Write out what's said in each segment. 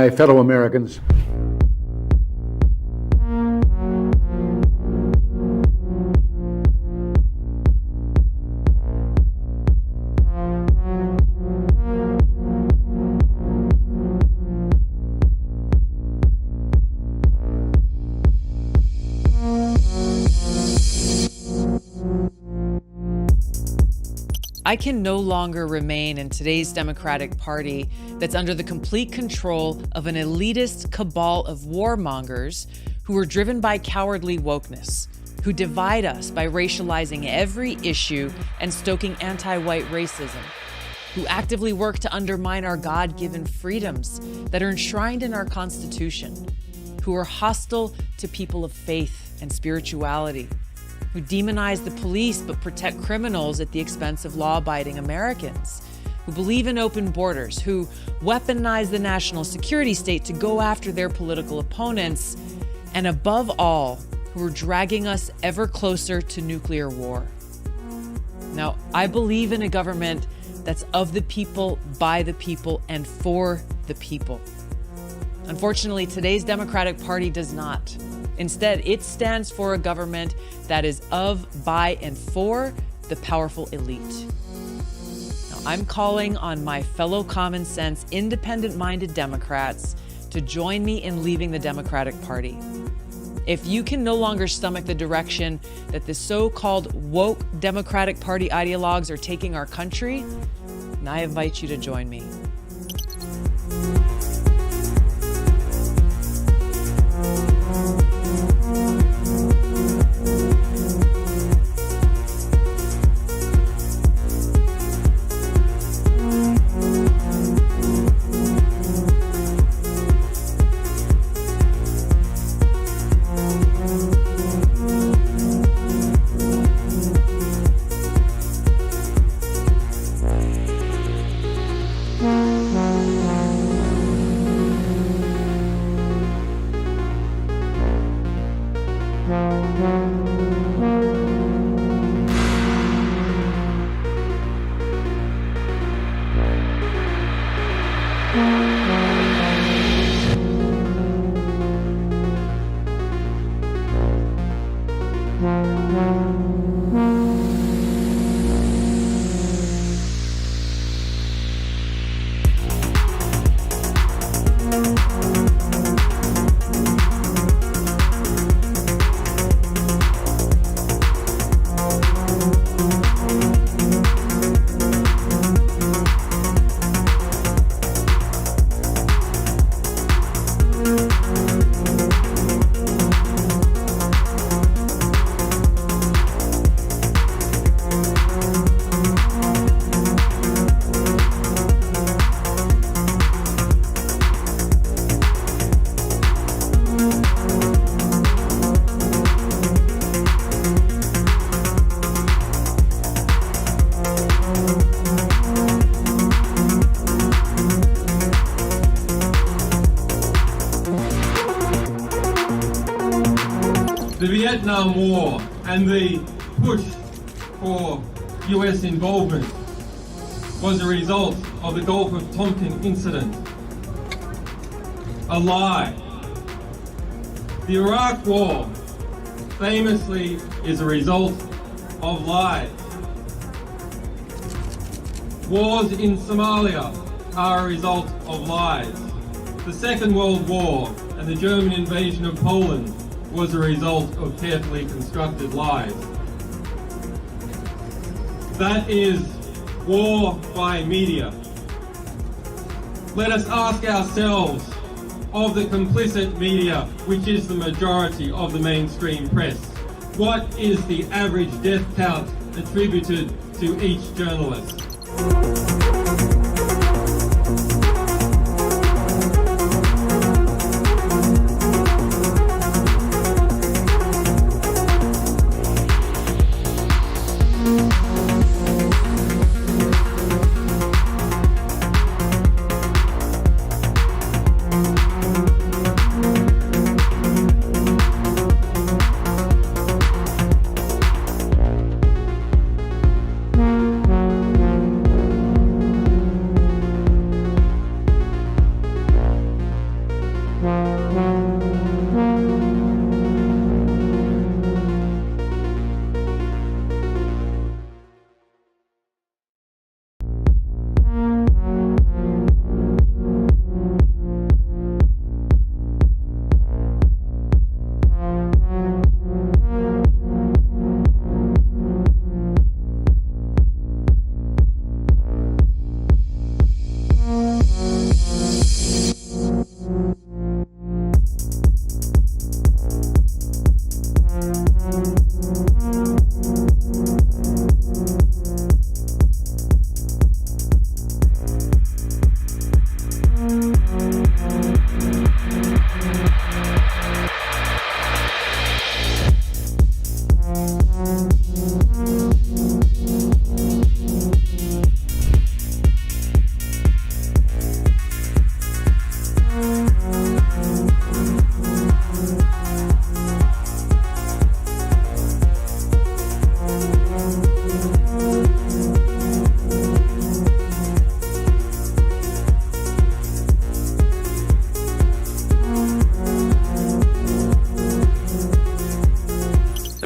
my fellow Americans. I can no longer remain in today's Democratic Party that's under the complete control of an elitist cabal of warmongers who are driven by cowardly wokeness, who divide us by racializing every issue and stoking anti-white racism, who actively work to undermine our God-given freedoms that are enshrined in our Constitution, who are hostile to people of faith and spirituality, who demonize the police but protect criminals at the expense of law-abiding Americans, who believe in open borders, who weaponize the national security state to go after their political opponents, and above all, who are dragging us ever closer to nuclear war. Now, I believe in a government that's of the people, by the people, and for the people. Unfortunately, today's Democratic Party does not. Instead, it stands for a government that is of, by, and for the powerful elite. Now, I'm calling on my fellow common sense, independent-minded Democrats to join me in leaving the Democratic Party. If you can no longer stomach the direction that the so-called woke Democratic Party ideologues are taking our country, then I invite you to join me. The Vietnam War and the push for US involvement was a result of the Gulf of Tonkin incident. A lie. The Iraq War famously is a result of lies. Wars in Somalia are a result of lies. The Second World War and the German invasion of Poland was a result of carefully constructed lies. That is war by media. Let us ask ourselves, of the complicit media, which is the majority of the mainstream press, what is the average death count attributed to each journalist?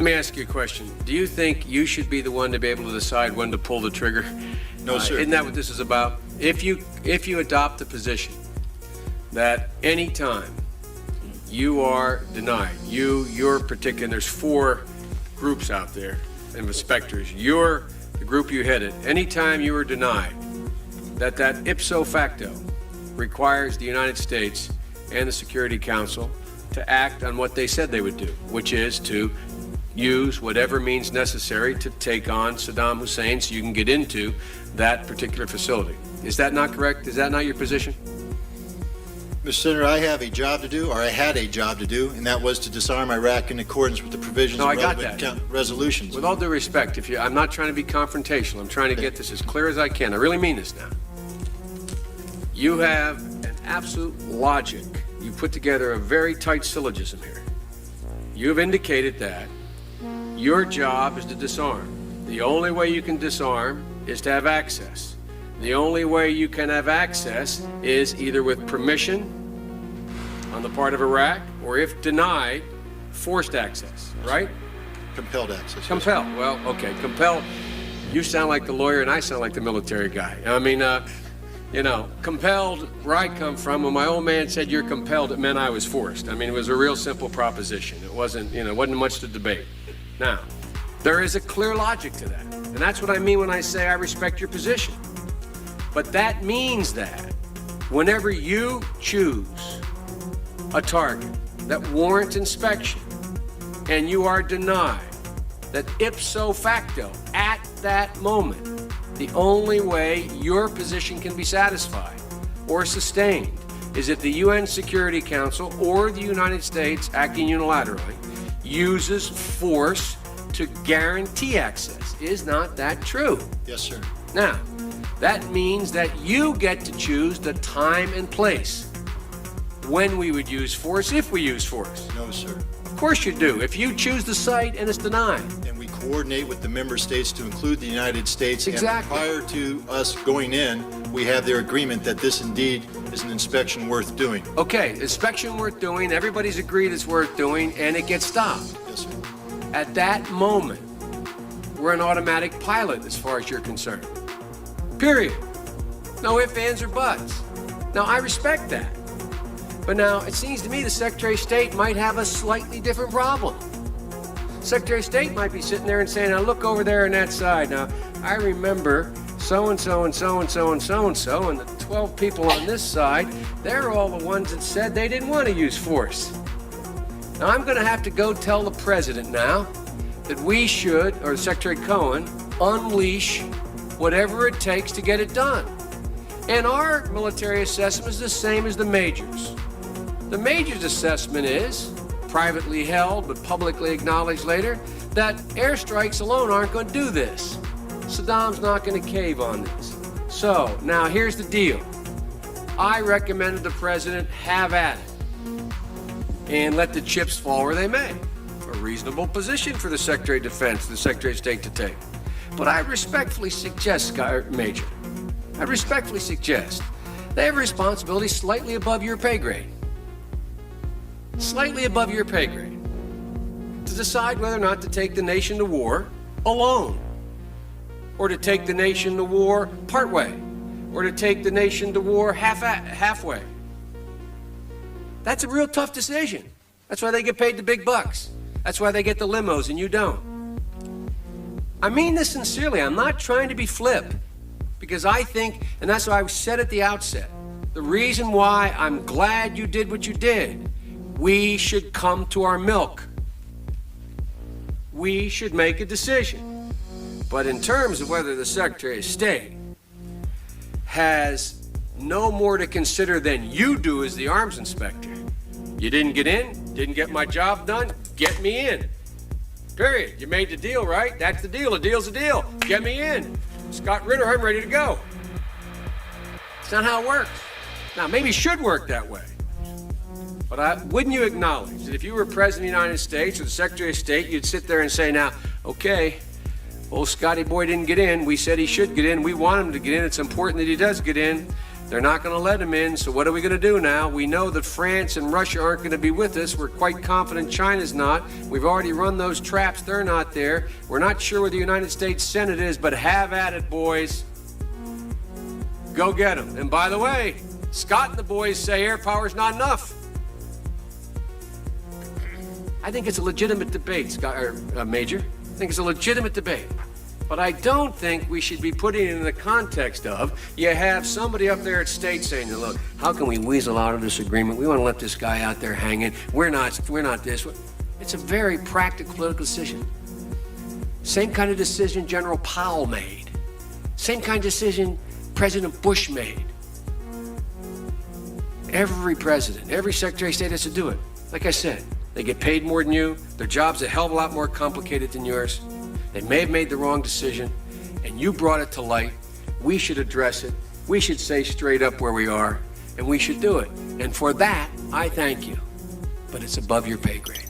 me ask you a question. Do you think you should be the one to be able to decide when to pull the trigger? No, sir. Isn't that what this is about? If you adopt the position that any time you are denied, your particular, there's 4 groups out there, and inspectors, you're the group you headed, anytime you are denied, that ipso facto requires the United States and the Security Council to act on what they said they would do, which is to use whatever means necessary to take on Saddam Hussein so you can get into that particular facility. Is that not correct? Is that not your position? Mr. Senator, I have a job to do, or I had a job to do, and that was to disarm Iraq in accordance with the provisions of relevant resolutions. With all due respect, I'm not trying to be confrontational. I'm trying to get this as clear as I can. I really mean this now. You have an absolute logic. You put together a very tight syllogism here. You've indicated that your job is to disarm. The only way you can disarm is to have access. The only way you can have access is either with permission on the part of Iraq, or if denied, forced access, right? Compelled access. Compelled. Well, okay, compelled. You sound like the lawyer and I sound like the military guy. I mean, compelled, where I come from, when my old man said you're compelled, it meant I was forced. I mean, it was a real simple proposition. It wasn't much to debate. Now, there is a clear logic to that. And that's what I mean when I say I respect your position. But that means that whenever you choose a target that warrants inspection and you are denied, that ipso facto, at that moment, the only way your position can be satisfied or sustained is if the UN Security Council or the United States, acting unilaterally, uses force to guarantee access. Is not that true? Yes, sir. Now, that means that you get to choose the time and place when we would use force, if we use force. No, sir. Of course you do. If you choose the site and it's denied. And we coordinate with the member states to include the United States. Exactly. And prior to us going in, we have their agreement that this indeed is an inspection worth doing. Okay, inspection worth doing, everybody's agreed it's worth doing, and it gets stopped. Yes, sir. At that moment, we're an automatic pilot as far as you're concerned. Period. No ifs, ands, or buts. Now, I respect that. But now, it seems to me the Secretary of State might have a slightly different problem. Secretary of State might be sitting there and saying, now look over there on that side. Now, I remember so-and-so and so-and-so and so-and-so, and the 12 people on this side, they're all the ones that said they didn't want to use force. Now, I'm going to have to go tell the President now that we should, or Secretary Cohen, unleash whatever it takes to get it done. And our military assessment is the same as the Major's. The Major's assessment is, privately held but publicly acknowledged later, that airstrikes alone aren't going to do this. Saddam's not going to cave on this. So, now here's the deal. I recommended the President have at it and let the chips fall where they may. A reasonable position for the Secretary of Defense, the Secretary of State to take. But I respectfully suggest, Major, I respectfully suggest they have a responsibility slightly above your pay grade. Slightly above your pay grade. To decide whether or not to take the nation to war alone. Or to take the nation to war partway. Or to take the nation to war halfway. That's a real tough decision. That's why they get paid the big bucks. That's why they get the limos and you don't. I mean this sincerely. I'm not trying to be flip. Because I think, and that's why I said at the outset, the reason why I'm glad you did what you did, we should come to our milk. We should make a decision. But in terms of whether the Secretary of State has no more to consider than you do as the arms inspector, you didn't get in, didn't get my job done, get me in. Period. You made the deal, right? That's the deal. A deal's a deal. Get me in. Scott Ritter, I'm ready to go. It's not how it works. Now, maybe it should work that way. But wouldn't you acknowledge that if you were President of the United States or the Secretary of State, you'd sit there and say, now, okay, old Scotty boy didn't get in. We said he should get in. We want him to get in. It's important that he does get in. They're not going to let him in, so what are we going to do now? We know that France and Russia aren't going to be with us. We're quite confident China's not. We've already run those traps. They're not there. We're not sure where the United States Senate is, but have at it, boys. Go get them. And by the way, Scott and the boys say air power's not enough. I think it's a legitimate debate, Scott, Major. I think it's a legitimate debate. But I don't think we should be putting it in the context of you have somebody up there at state saying, look, how can we weasel out of this agreement? We want to let this guy out there hanging. We're not this. It's a very practical political decision. Same kind of decision General Powell made. Same kind of decision President Bush made. Every president, every Secretary of State has to do it. Like I said, they get paid more than you. Their job's a hell of a lot more complicated than yours. They may have made the wrong decision, and you brought it to light. We should address it. We should say straight up where we are, and we should do it. And for that, I thank you. But it's above your pay grade.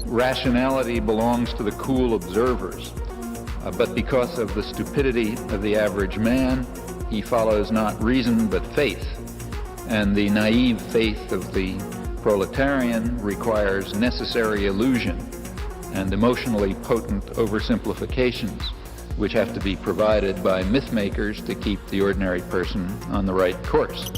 Rationality belongs to the cool observers, but because of the stupidity of the average man, he follows not reason but faith, and the naive faith of the proletarian requires necessary illusion and emotionally potent oversimplifications, which have to be provided by myth makers to keep the ordinary person on the right course.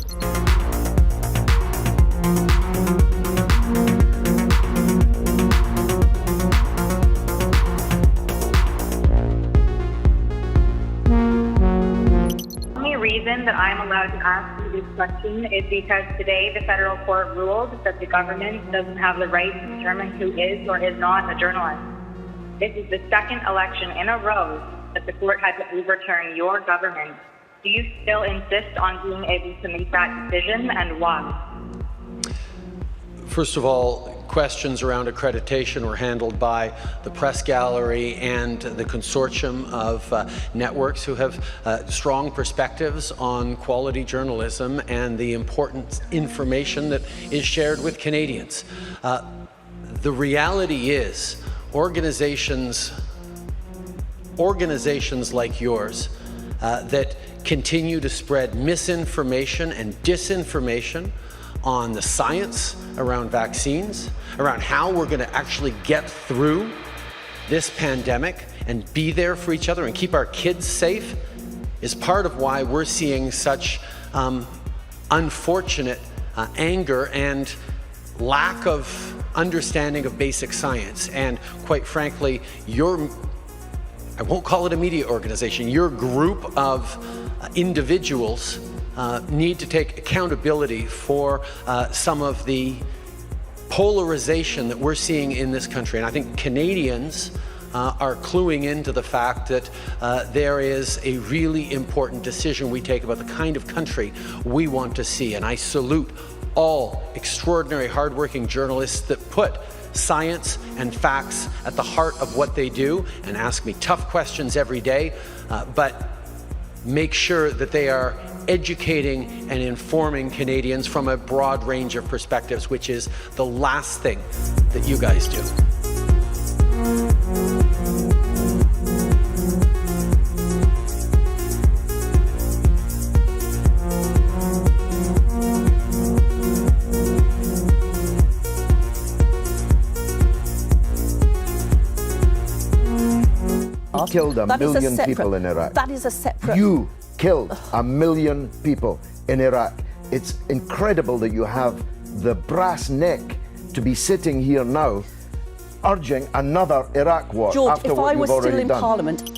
That I'm allowed to ask you this question is because today the federal court ruled that the government doesn't have the right to determine who is or is not a journalist. This is the second election in a row that the court had to overturn your government. Do you still insist on being able to make that decision, and why? First of all, questions around accreditation were handled by the press gallery and the consortium of networks who have strong perspectives on quality journalism and the important information that is shared with Canadians. The reality is organizations like yours that continue to spread misinformation and disinformation on the science around vaccines, around how we're going to actually get through this pandemic and be there for each other and keep our kids safe, is part of why we're seeing such unfortunate anger and lack of understanding of basic science. And quite frankly, I won't call it a media organization, your group of individuals need to take accountability for some of the polarization that we're seeing in this country. And I think Canadians are cluing into the fact that there is a really important decision we take about the kind of country we want to see. And I salute all extraordinary, hardworking journalists that put science and facts at the heart of what they do and ask me tough questions every day, but make sure that they are educating and informing Canadians from a broad range of perspectives, which is the last thing that you guys do. Killed a million people in Iraq. That is a separate... You killed 1 million people in Iraq. It's incredible that you have the brass neck to be sitting here now urging another Iraq war. George, after if what I was you've still already in done. Parliament...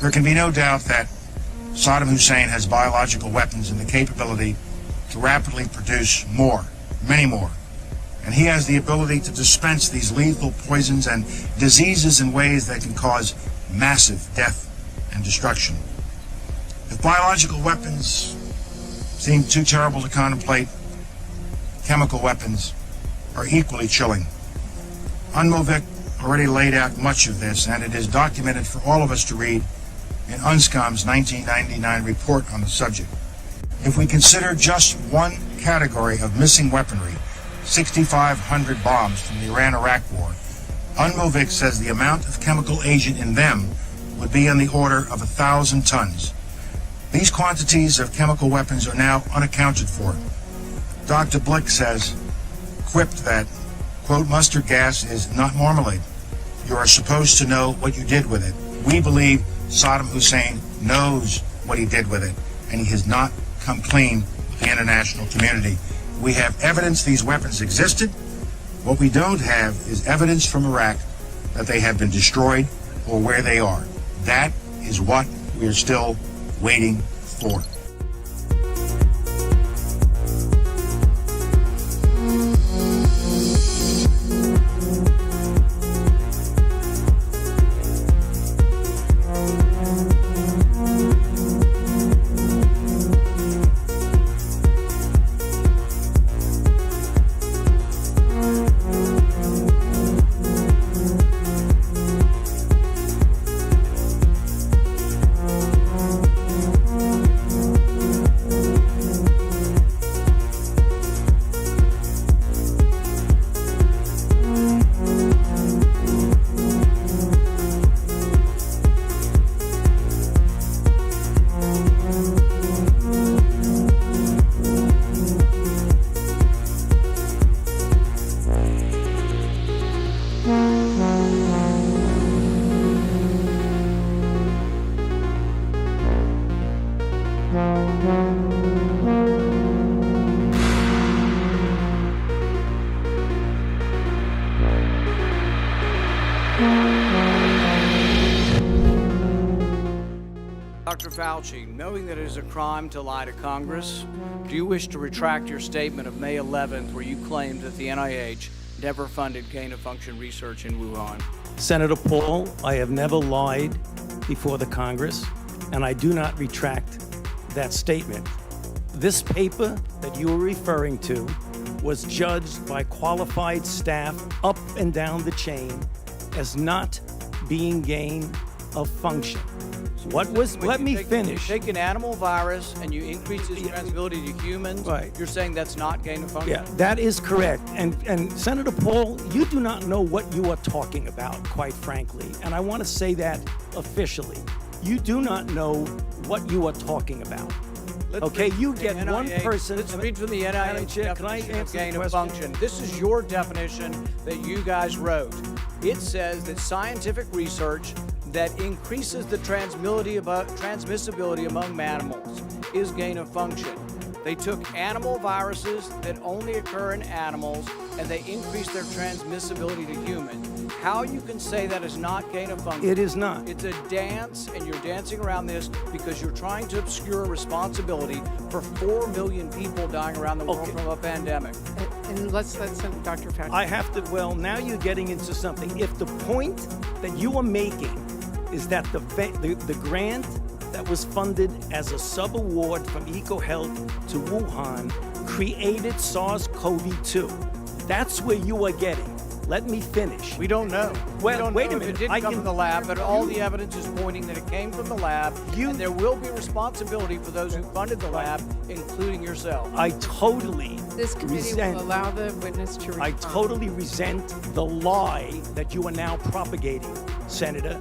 There can be no doubt that Saddam Hussein has biological weapons and the capability to rapidly produce more, many more. And he has the ability to dispense these lethal poisons and diseases in ways that can cause massive death and destruction. If biological weapons seem too terrible to contemplate, chemical weapons are equally chilling. UNMOVIC already laid out much of this, and it is documented for all of us to read in UNSCOM's 1999 report on the subject. If we consider just one category of missing weaponry, 6,500 bombs from the Iran-Iraq war, UNMOVIC says the amount of chemical agent in them would be on the order of 1,000 tons. These quantities of chemical weapons are now unaccounted for. Dr. Blick says, quipped that, quote, mustard gas is not marmalade. You are supposed to know what you did with it. We believe Saddam Hussein knows what he did with it, and he has not come clean with the international community. We have evidence these weapons existed. What we don't have is evidence from Iraq that they have been destroyed or where they are. That is what we are still waiting for. Dr. Fauci, knowing that it is a crime to lie to Congress, do you wish to retract your statement of May 11th where you claimed that the NIH never funded gain-of-function research in Wuhan? Senator Paul, I have never lied before the Congress, and I do not retract that statement. This paper that you are referring to was judged by qualified staff up and down the chain as not being gain of function. Let me finish. You take an animal virus and you increase its transmissibility to humans. Right. You're saying that's not gain of function? Yeah, that is correct. And Senator Paul, you do not know what you are talking about, quite frankly. And I want to say that officially. You do not know what you are talking about. Okay, you get one person. Let's read from the NIH definition of gain of function. This is your definition that you guys wrote. It says that scientific research that increases the transmissibility among mammals is gain of function. They took animal viruses that only occur in animals and they increased their transmissibility to humans. How you can say that is not gain of function? It is not. It's a dance, and you're dancing around this because you're trying to obscure responsibility for 4 million people dying around the world from a pandemic. And let's let Dr. Fauci. I have to, well, now you're getting into something. If the point that you are making is that the grant that was funded as a sub-award from EcoHealth to Wuhan created SARS-CoV-2. That's where you are getting. Let me finish. We don't know. Well, wait a minute. It did come from the lab, but all the evidence is pointing that it came from the lab, and there will be responsibility for those who funded the lab, including yourself. I totally This committee will allow the witness to respond. I totally resent the lie that you are now propagating, Senator,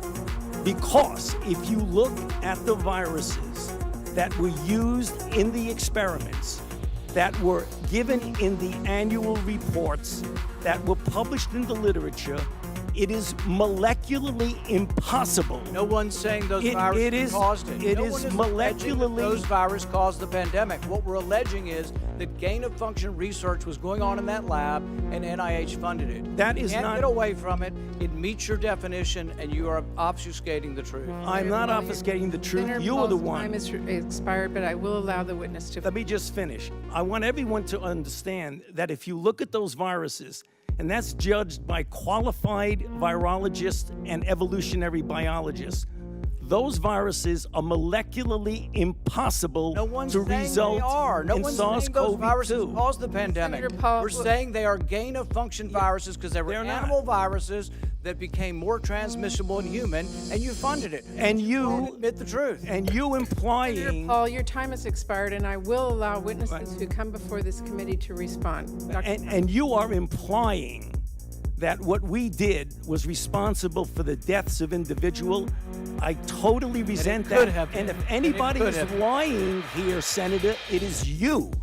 because if you look at the viruses that were used in the experiments, that were given in the annual reports, that were published in the literature, it is molecularly impossible. No one's saying those viruses caused it. It no is one is molecularly. Those viruses caused the pandemic. What we're alleging is that gain-of-function research was going on in that lab, and NIH funded it. That is you can't not. Get away from it. It meets your definition, and you are obfuscating the truth. I'm not obfuscating the truth. Senator You are the Paul's one. time is expired, but I will allow the witness to. Let me just finish. I want everyone to understand that if you look at those viruses, and that's judged by qualified virologists and evolutionary biologists, those viruses are molecularly impossible to result in SARS-CoV-2. Those viruses caused the pandemic. Senator Paul, We're saying they are gain-of-function viruses because they were animal viruses that became more transmissible and human, and you funded it. And you admit the truth. And you implying... Paul, your time has expired, and I will allow witnesses who come before this committee to respond. And you are implying that what we did was responsible for the deaths of individuals. I totally resent that. And if anybody is lying here, Senator, it is you.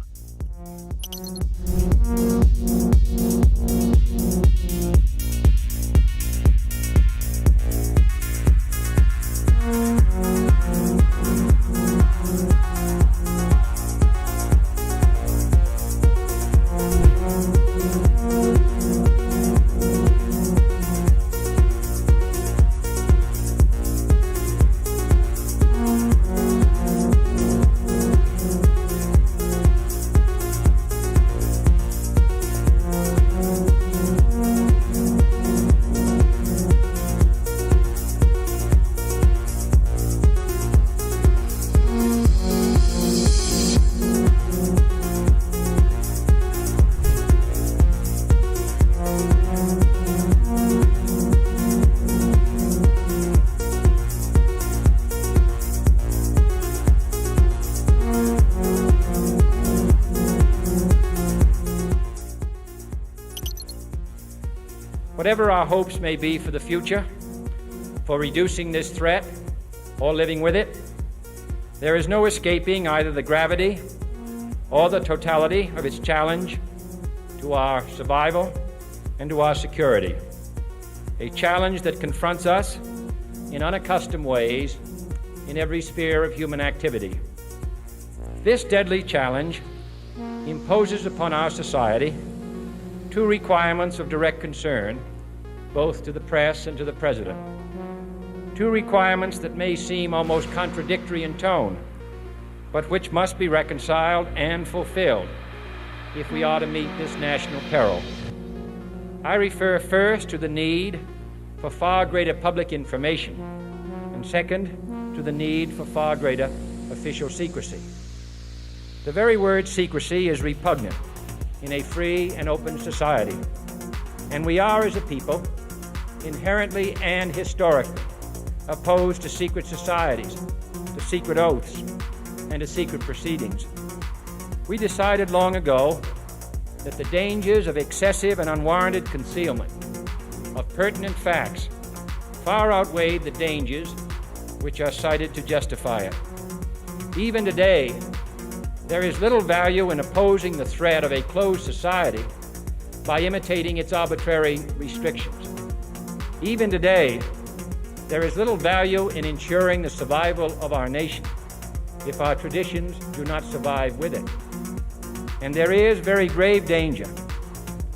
Whatever our hopes may be for the future, for reducing this threat or living with it, there is no escaping either the gravity or the totality of its challenge to our survival and to our security. A challenge that confronts us in unaccustomed ways in every sphere of human activity. This deadly challenge imposes upon our society two requirements of direct concern, both to the press and to the President. Two requirements that may seem almost contradictory in tone, but which must be reconciled and fulfilled if we are to meet this national peril. I refer first to the need for far greater public information, and second, to the need for far greater official secrecy. The very word secrecy is repugnant in a free and open society, and we are, as a people, inherently and historically opposed to secret societies, to secret oaths, and to secret proceedings. We decided long ago that the dangers of excessive and unwarranted concealment of pertinent facts far outweighed the dangers which are cited to justify it. Even today, there is little value in opposing the threat of a closed society by imitating its arbitrary restrictions. Even today, there is little value in ensuring the survival of our nation if our traditions do not survive with it. And there is very grave danger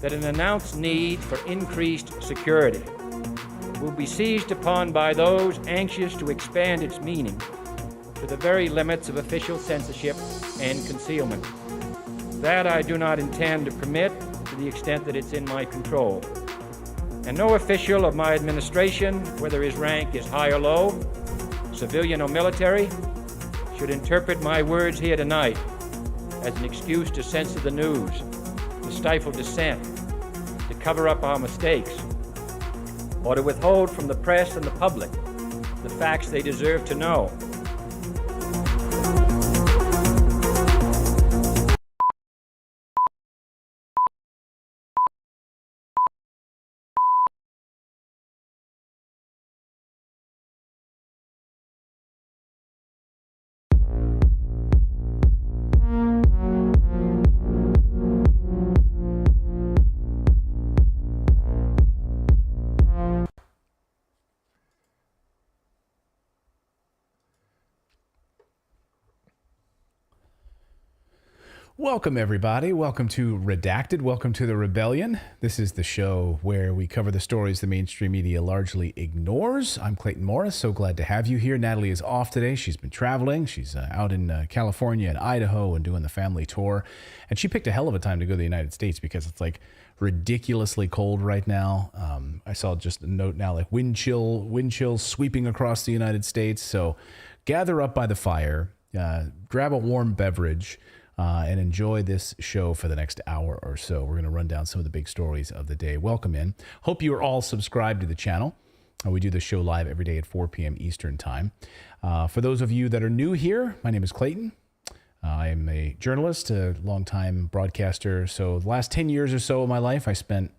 that an announced need for increased security will be seized upon by those anxious to expand its meaning to the very limits of official censorship and concealment. That I do not intend to permit to the extent that it's in my control. And no official of my administration, whether his rank is high or low, civilian or military, should interpret my words here tonight as an excuse to censor the news, to stifle dissent, to cover up our mistakes, or to withhold from the press and the public the facts they deserve to know. Welcome, everybody. Welcome to Redacted. Welcome to the Rebellion. This is the show where we cover the stories the mainstream media largely ignores. I'm Clayton Morris. So glad to have you here. Natalie is off today. She's been traveling. She's out in California and Idaho and doing the family tour. And she picked a hell of a time to go to the United States because it's like ridiculously cold right now. I saw just a note now, like wind chill sweeping across the United States. So gather up by the fire, grab a warm beverage. and enjoy this show for the next hour or so. We're going to run down some of the big stories of the day. Welcome in. Hope you are all subscribed to the channel. We do the show live every day at 4 p.m. Eastern Time. For those of you that are new here, my name is Clayton. I am a journalist, a longtime broadcaster. So the last 10 years or so of my life, I spent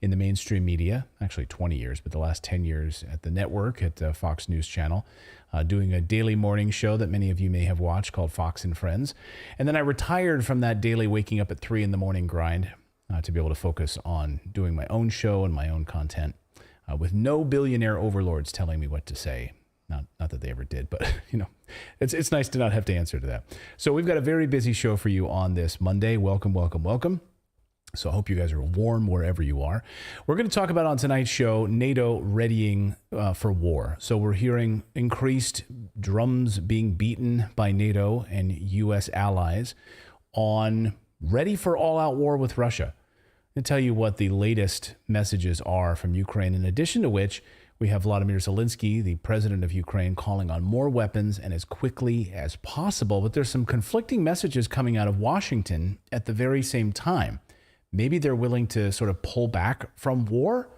in the mainstream media, actually 20 years, but the last 10 years at the network, at Fox News Channel, doing a daily morning show that many of you may have watched called Fox and Friends. And then I retired from that daily waking up at 3 in the morning grind to be able to focus on doing my own show and my own content with no billionaire overlords telling me what to say. Not that they ever did, but it's nice to not have to answer to that. So we've got a very busy show for you on this Monday. Welcome, welcome, welcome. So I hope you guys are warm wherever you are. We're going to talk about on tonight's show, NATO readying for war. So we're hearing increased drums being beaten by NATO and U.S. allies on ready for all-out war with Russia. To tell you what the latest messages are from Ukraine, in addition to which we have Vladimir Zelensky, the president of Ukraine, calling on more weapons and as quickly as possible. But there's some conflicting messages coming out of Washington at the very same time. Maybe they're willing to sort of pull back from war.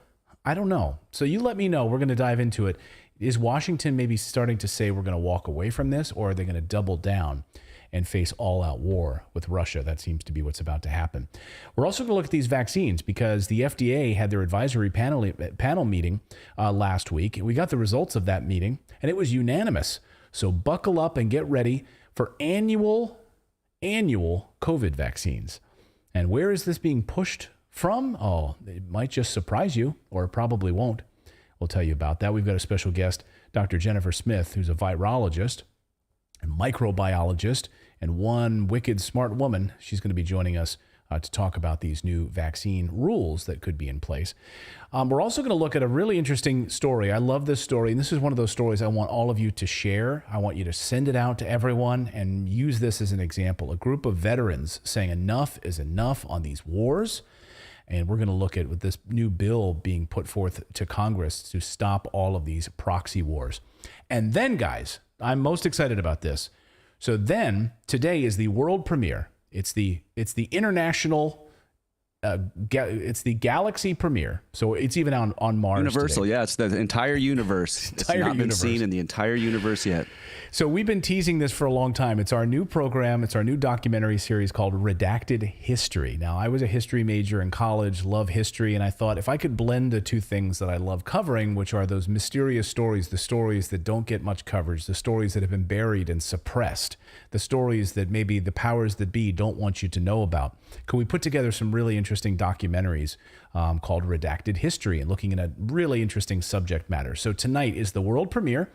I don't know. So you let me know. We're going to dive into it. Is Washington maybe starting to say we're going to walk away from this, or are they going to double down and face all-out war with Russia? That seems to be what's about to happen. We're also going to look at these vaccines because the FDA had their advisory panel meeting last week. We got the results of that meeting, and it was unanimous. So buckle up and get ready for annual COVID vaccines. And where is this being pushed from? Oh, it might just surprise you, or it probably won't. We'll tell you about that. We've got a special guest, Dr. Jennifer Smith, who's a virologist and microbiologist, and one wicked smart woman. She's going to be joining us to talk about these new vaccine rules that could be in place. We're also going to look at a really interesting story. I love this story, and this is one of those stories I want all of you to share. I want you to send it out to everyone and use this as an example. A group of veterans saying enough is enough on these wars. And we're going to look at with this new bill being put forth to Congress to stop all of these proxy wars. And then, guys, I'm most excited about this. So then, today is the world premiere. It's the international, it's the galaxy premiere. So it's even on Mars. Universal, today. yeah. It's the entire universe. It's not been seen in the entire universe yet. So we've been teasing this for a long time. It's our new program. It's our new documentary series called Redacted History. Now, I was a history major in college, love history, and I thought if I could blend the two things that I love covering, which are those mysterious stories, the stories that don't get much coverage, the stories that have been buried and suppressed, the stories that maybe the powers that be don't want you to know about. Can we put together some really interesting documentaries called Redacted History and looking at a really interesting subject matter? So tonight is the world premiere.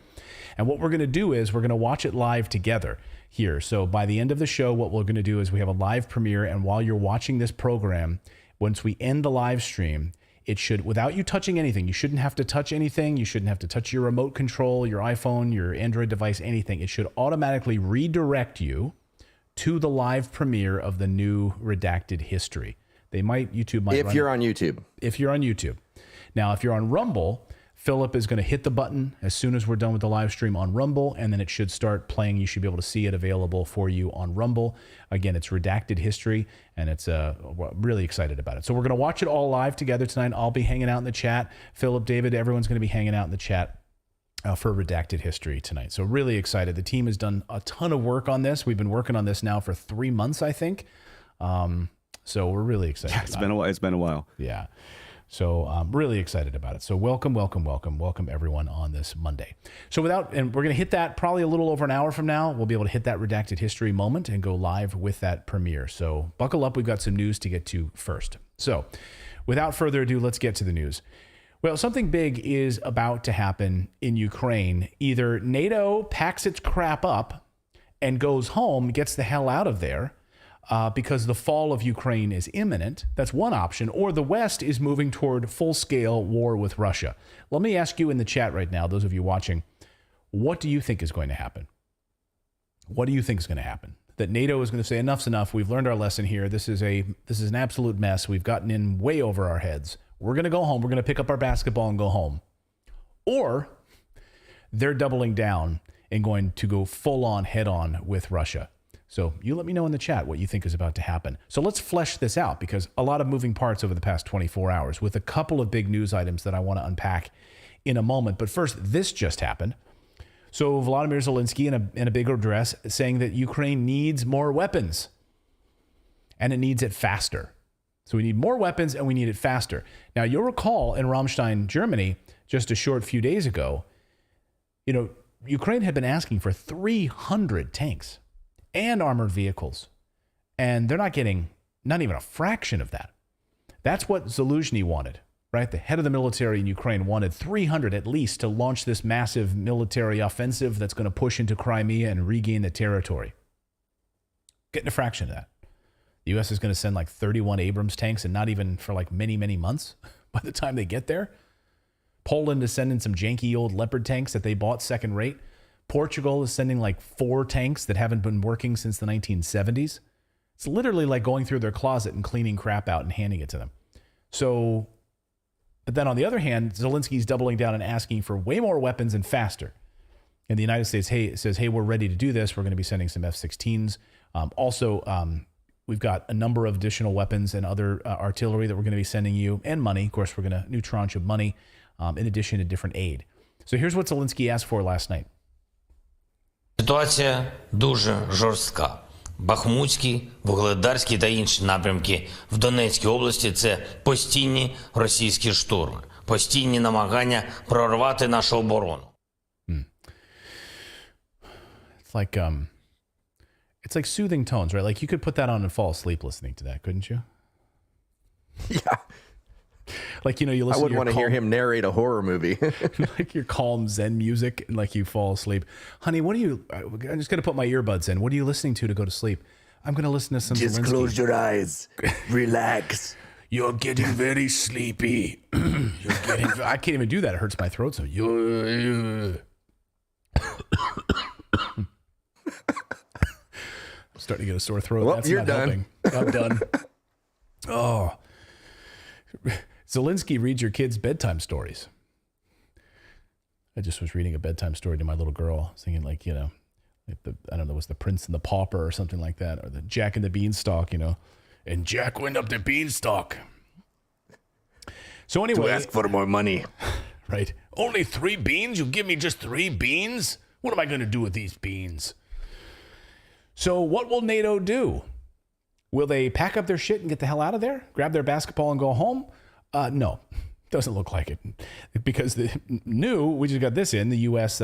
And what we're going to do is we're going to watch it live together here. So by the end of the show, what we're going to do is we have a live premiere. And while you're watching this program, once we end the live stream, it should, without you touching anything, you shouldn't have to touch anything. You shouldn't have to touch your remote control, your iPhone, your Android device, anything. It should automatically redirect you to the live premiere of the new Redacted History. YouTube might if you're on YouTube. If you're on YouTube. Now, if you're on Rumble, Philip is going to hit the button as soon as we're done with the live stream on Rumble, and then it should start playing. You should be able to see it available for you on Rumble. Again, it's Redacted History, and it's we're really excited about it. So we're going to watch it all live together tonight. I'll be hanging out in the chat. Philip, David, everyone's going to be hanging out in the chat for Redacted History tonight. So really excited. The team has done a ton of work on this. We've been working on this now for 3 months, I think. So we're really excited. Yeah, it's been a while. Yeah. So I'm really excited about it. So welcome everyone on this Monday. So and we're going to hit that probably a little over an hour from now. We'll be able to hit that Redacted History moment and go live with that premiere. So buckle up. We've got some news to get to first. So without further ado, let's get to the news. Well, something big is about to happen in Ukraine. Either NATO packs its crap up and goes home, gets the hell out of there, because the fall of Ukraine is imminent. That's one option. Or the West is moving toward full-scale war with Russia. Let me ask you in the chat right now, those of you watching, what do you think is going to happen? What do you think is going to happen? That NATO is going to say, enough's enough. We've learned our lesson here. This is an absolute mess. We've gotten in way over our heads. We're going to go home. We're going to pick up our basketball and go home. Or they're doubling down and going to go full-on, head-on with Russia. So you let me know in the chat what you think is about to happen. So let's flesh this out, because a lot of moving parts over the past 24 hours with a couple of big news items that I want to unpack in a moment. But first, this just happened. So Volodymyr Zelensky in a big address saying that Ukraine needs more weapons and it needs it faster. So we need more weapons and we need it faster. Now, you'll recall in Ramstein, Germany, just a short few days ago, Ukraine had been asking for 300 tanks and armored vehicles, and they're not getting not even a fraction of that. That's what Zelensky wanted, right? The head of the military in Ukraine wanted 300 at least to launch this massive military offensive that's going to push into Crimea and regain the territory. Getting a fraction of that. The U.S. is going to send like 31 Abrams tanks, and not even for like many, many months by the time they get there. Poland is sending some janky old Leopard tanks that they bought second rate. Portugal is sending like 4 tanks that haven't been working since the 1970s. It's literally like going through their closet and cleaning crap out and handing it to them. So, but then on the other hand, Zelensky's doubling down and asking for way more weapons and faster. And the United States says, hey, we're ready to do this. We're going to be sending some F-16s. We've got a number of additional weapons and other artillery that we're going to be sending you, and money. Of course, we're going to new tranche of money in addition to different aid. So here's what Zelensky asked for last night. Ситуація дуже жорстка. Бахмутський, Вугледарський та інші напрямки в Донецькій області – це постійні російські штурми, постійні намагання прорвати нашу оборону. It's like soothing tones, right? Like you could put that on and fall asleep listening to that, couldn't you? Yeah. Like, you listen I wouldn't want to hear him narrate a horror movie. Like your calm Zen music, and like you fall asleep. Honey, I'm just going to put my earbuds in. What are you listening to go to sleep? I'm going to listen to some Just Zelensky. close your eyes. Relax. You're getting very sleepy. I can't even do that. It hurts my throat. So I'm starting to get a sore throat. Well, That's you're not done. helping. I'm done. Oh. Zelensky reads your kids bedtime stories. I just was reading a bedtime story to my little girl, singing like I don't know, it was the Prince and the Pauper or something like that, or the Jack and the Beanstalk, and Jack went up the beanstalk. So anyway, to ask for more money, right? Only 3 beans? You give me just 3 beans? What am I going to do with these beans? So what will NATO do? Will they pack up their shit and get the hell out of there? Grab their basketball and go home? No, doesn't look like it. Because we just got this in, the U.S.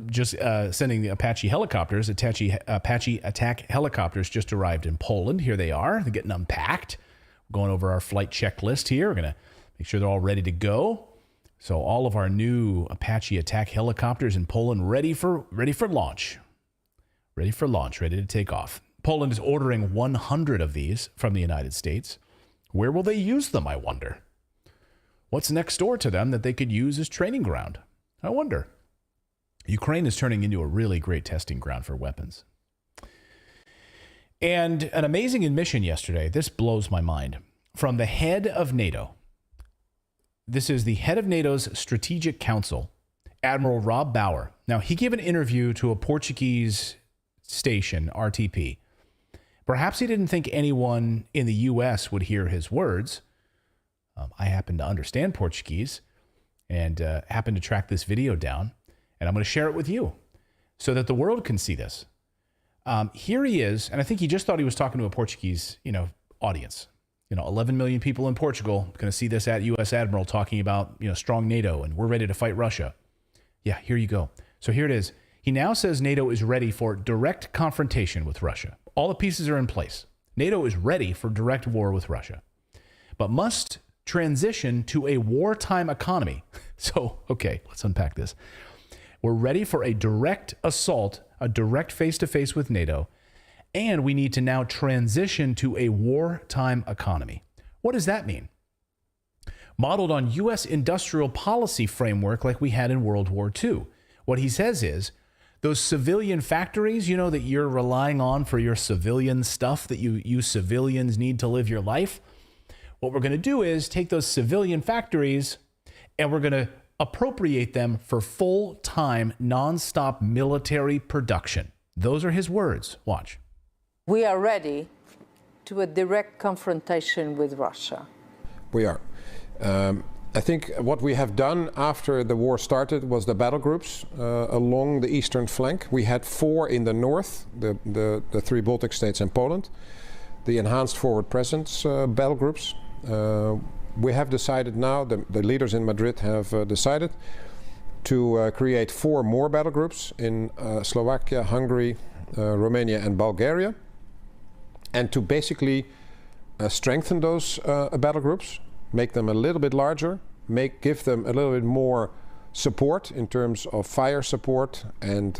Just sending the Apache helicopters, Apache attack helicopters just arrived in Poland. Here they are. They're getting unpacked. We're going over our flight checklist here. We're going to make sure they're all ready to go. So all of our new Apache attack helicopters in Poland ready for launch. Ready for launch, ready to take off. Poland is ordering 100 of these from the United States. Where will they use them, I wonder? What's next door to them that they could use as training ground? I wonder. Ukraine is turning into a really great testing ground for weapons. And an amazing admission yesterday, this blows my mind, from the head of NATO. This is the head of NATO's Strategic Council, Admiral Rob Bauer. Now, he gave an interview to a Portuguese station, RTP. Perhaps he didn't think anyone in the U.S. would hear his words. I happen to understand Portuguese and happen to track this video down, and I'm going to share it with you so that the world can see this. Here he is, and I think he just thought he was talking to a Portuguese, audience. 11 million people in Portugal going to see this U.S. Admiral talking about, strong NATO, and we're ready to fight Russia. Yeah, here you go. So here it is. He now says NATO is ready for direct confrontation with Russia. All the pieces are in place. NATO is ready for direct war with Russia, but must transition to a wartime economy. So, okay, let's unpack this. We're ready for a direct assault, a direct face-to-face with NATO, and we need to now transition to a wartime economy. What does that mean? Modeled on U.S. industrial policy framework like we had in World War II. What he says is, those civilian factories, that you're relying on for your civilian stuff that you civilians need to live your life, what we're going to do is take those civilian factories and we're going to appropriate them for full-time, nonstop military production. Those are his words. Watch. We are ready to a direct confrontation with Russia. We are. I think what we have done after the war started was the battle groups along the eastern flank. We had 4 in the north, the 3 Baltic states and Poland, the enhanced forward presence battle groups. We have decided now, the leaders in Madrid have decided to create 4 more battle groups in Slovakia, Hungary, Romania and Bulgaria, and to basically strengthen those battle groups, make them a little bit larger, give them a little bit more support in terms of fire support, and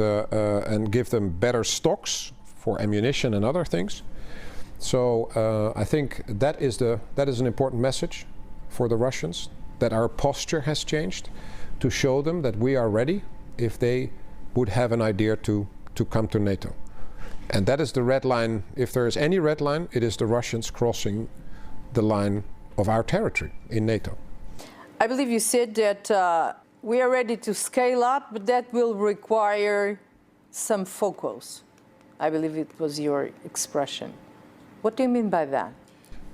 give them better stocks for ammunition and other things. So I think that is an important message for the Russians, that our posture has changed, to show them that we are ready if they would have an idea to come to NATO. And that is the red line. If there is any red line, it is the Russians crossing the line of our territory in NATO. I believe you said that we are ready to scale up, but that will require some focus. I believe it was your expression. What do you mean by that?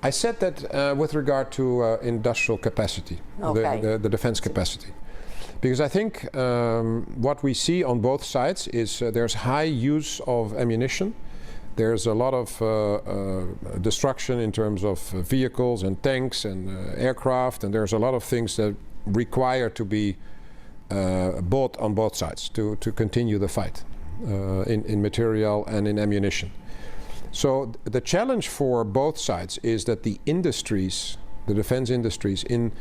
I said that with regard to industrial capacity, the defense capacity. Because I think what we see on both sides is there's high use of ammunition. There's a lot of destruction in terms of vehicles and tanks and aircraft, and there's a lot of things that require to be bought on both sides to continue the fight in material and in ammunition. So the challenge for both sides is that the industries, the defense industries in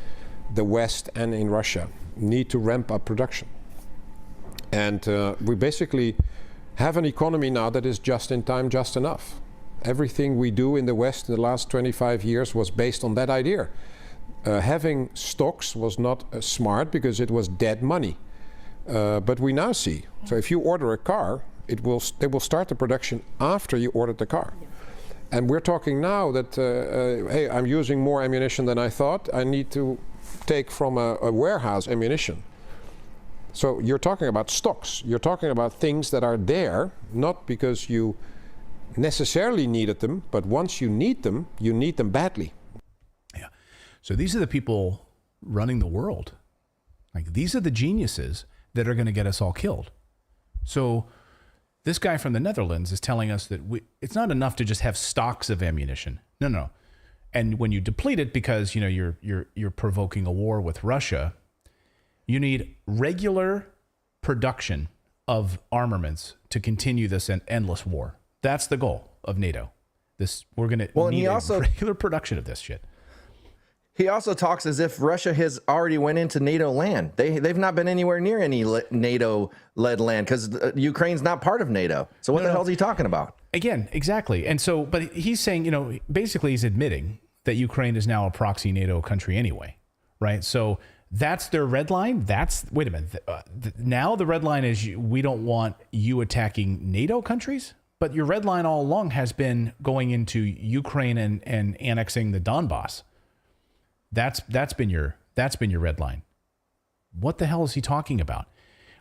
the West and in Russia, need to ramp up production. And we basically have an economy now that is just in time, just enough. Everything we do in the West in the last 25 years was based on that idea. Having stocks was not smart because it was dead money. But we now see, so if you order a car, they will start the production after you ordered the car. And we're talking now that, hey, I'm using more ammunition than I thought. I need to take from a warehouse ammunition. So you're talking about stocks. You're talking about things that are there, not because you necessarily needed them, but once you need them badly. Yeah. So these are the people running the world. Like, these are the geniuses that are going to get us all killed. So this guy from the Netherlands is telling us that it's not enough to just have stocks of ammunition. No. And when you deplete it because, you know, you're provoking a war with Russia, you need regular production of armaments to continue this endless war. That's the goal of NATO. We're going to need regular production of this shit. He also talks as if Russia has already went into NATO land. They've not been anywhere near any NATO-led land because Ukraine's not part of NATO. So what the hell is he talking about? Again, exactly. And so, but he's saying, you know, basically he's admitting that Ukraine is now a proxy NATO country anyway, right? So that's their red line. Wait a minute. Now the red line is we don't want you attacking NATO countries, but your red line all along has been going into Ukraine and annexing the Donbass. That's been your red line. What the hell is he talking about?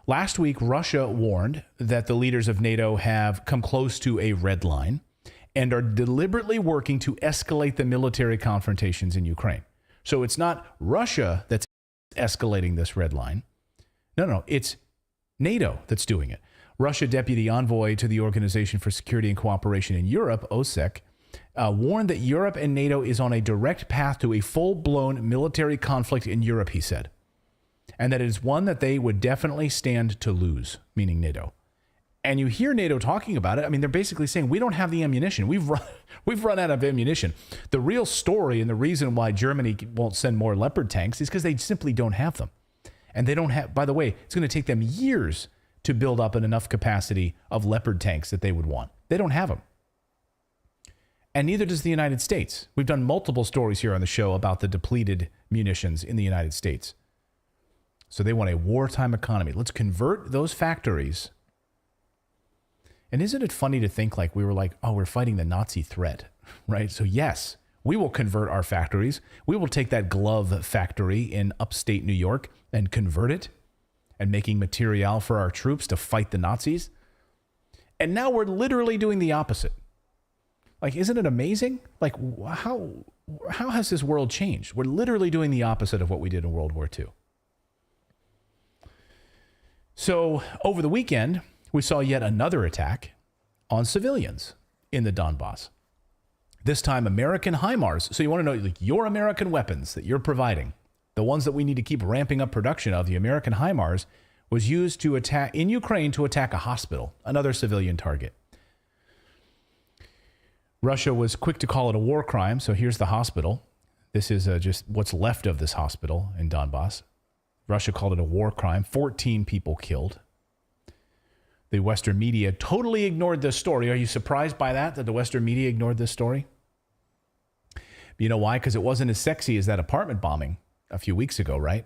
Last week, Russia warned that the leaders of NATO have come close to a red line and are deliberately working to escalate the military confrontations in Ukraine. So it's not Russia that's escalating this red line. No, it's NATO that's doing it. Russia Deputy Envoy to the Organization for Security and Cooperation in Europe, OSCE, warned that Europe and NATO is on a direct path to a full-blown military conflict in Europe, he said, and that it is one that they would definitely stand to lose, meaning NATO. And you hear NATO talking about it. I mean, they're basically saying, we don't have the ammunition. We've run out of ammunition. The real story and the reason why Germany won't send more Leopard tanks is because they simply don't have them. And they don't have, by the way, it's going to take them years to build up enough capacity of Leopard tanks that they would want. They don't have them. And neither does the United States. We've done multiple stories here on the show about the depleted munitions in the United States. So they want a wartime economy. Let's convert those factories. And isn't it funny to think like we were like, oh, we're fighting the Nazi threat, right? So yes, we will convert our factories. We will take that glove factory in upstate New York and convert it and making material for our troops to fight the Nazis. And now we're literally doing the opposite. Like, isn't it amazing? Like, how has this world changed? We're literally doing the opposite of what we did in World War II. So over the weekend, we saw yet another attack on civilians in the Donbass. This time, American HIMARS. So you want to know, like, your American weapons that you're providing, the ones that we need to keep ramping up production of, the American HIMARS, was used to attack in Ukraine to attack a hospital, another civilian target. Russia was quick to call it a war crime. So here's the hospital. This is just what's left of this hospital in Donbass. Russia called it a war crime. 14 people killed. The Western media totally ignored this story. Are you surprised by that the Western media ignored this story? You know why? Because it wasn't as sexy as that apartment bombing a few weeks ago, right?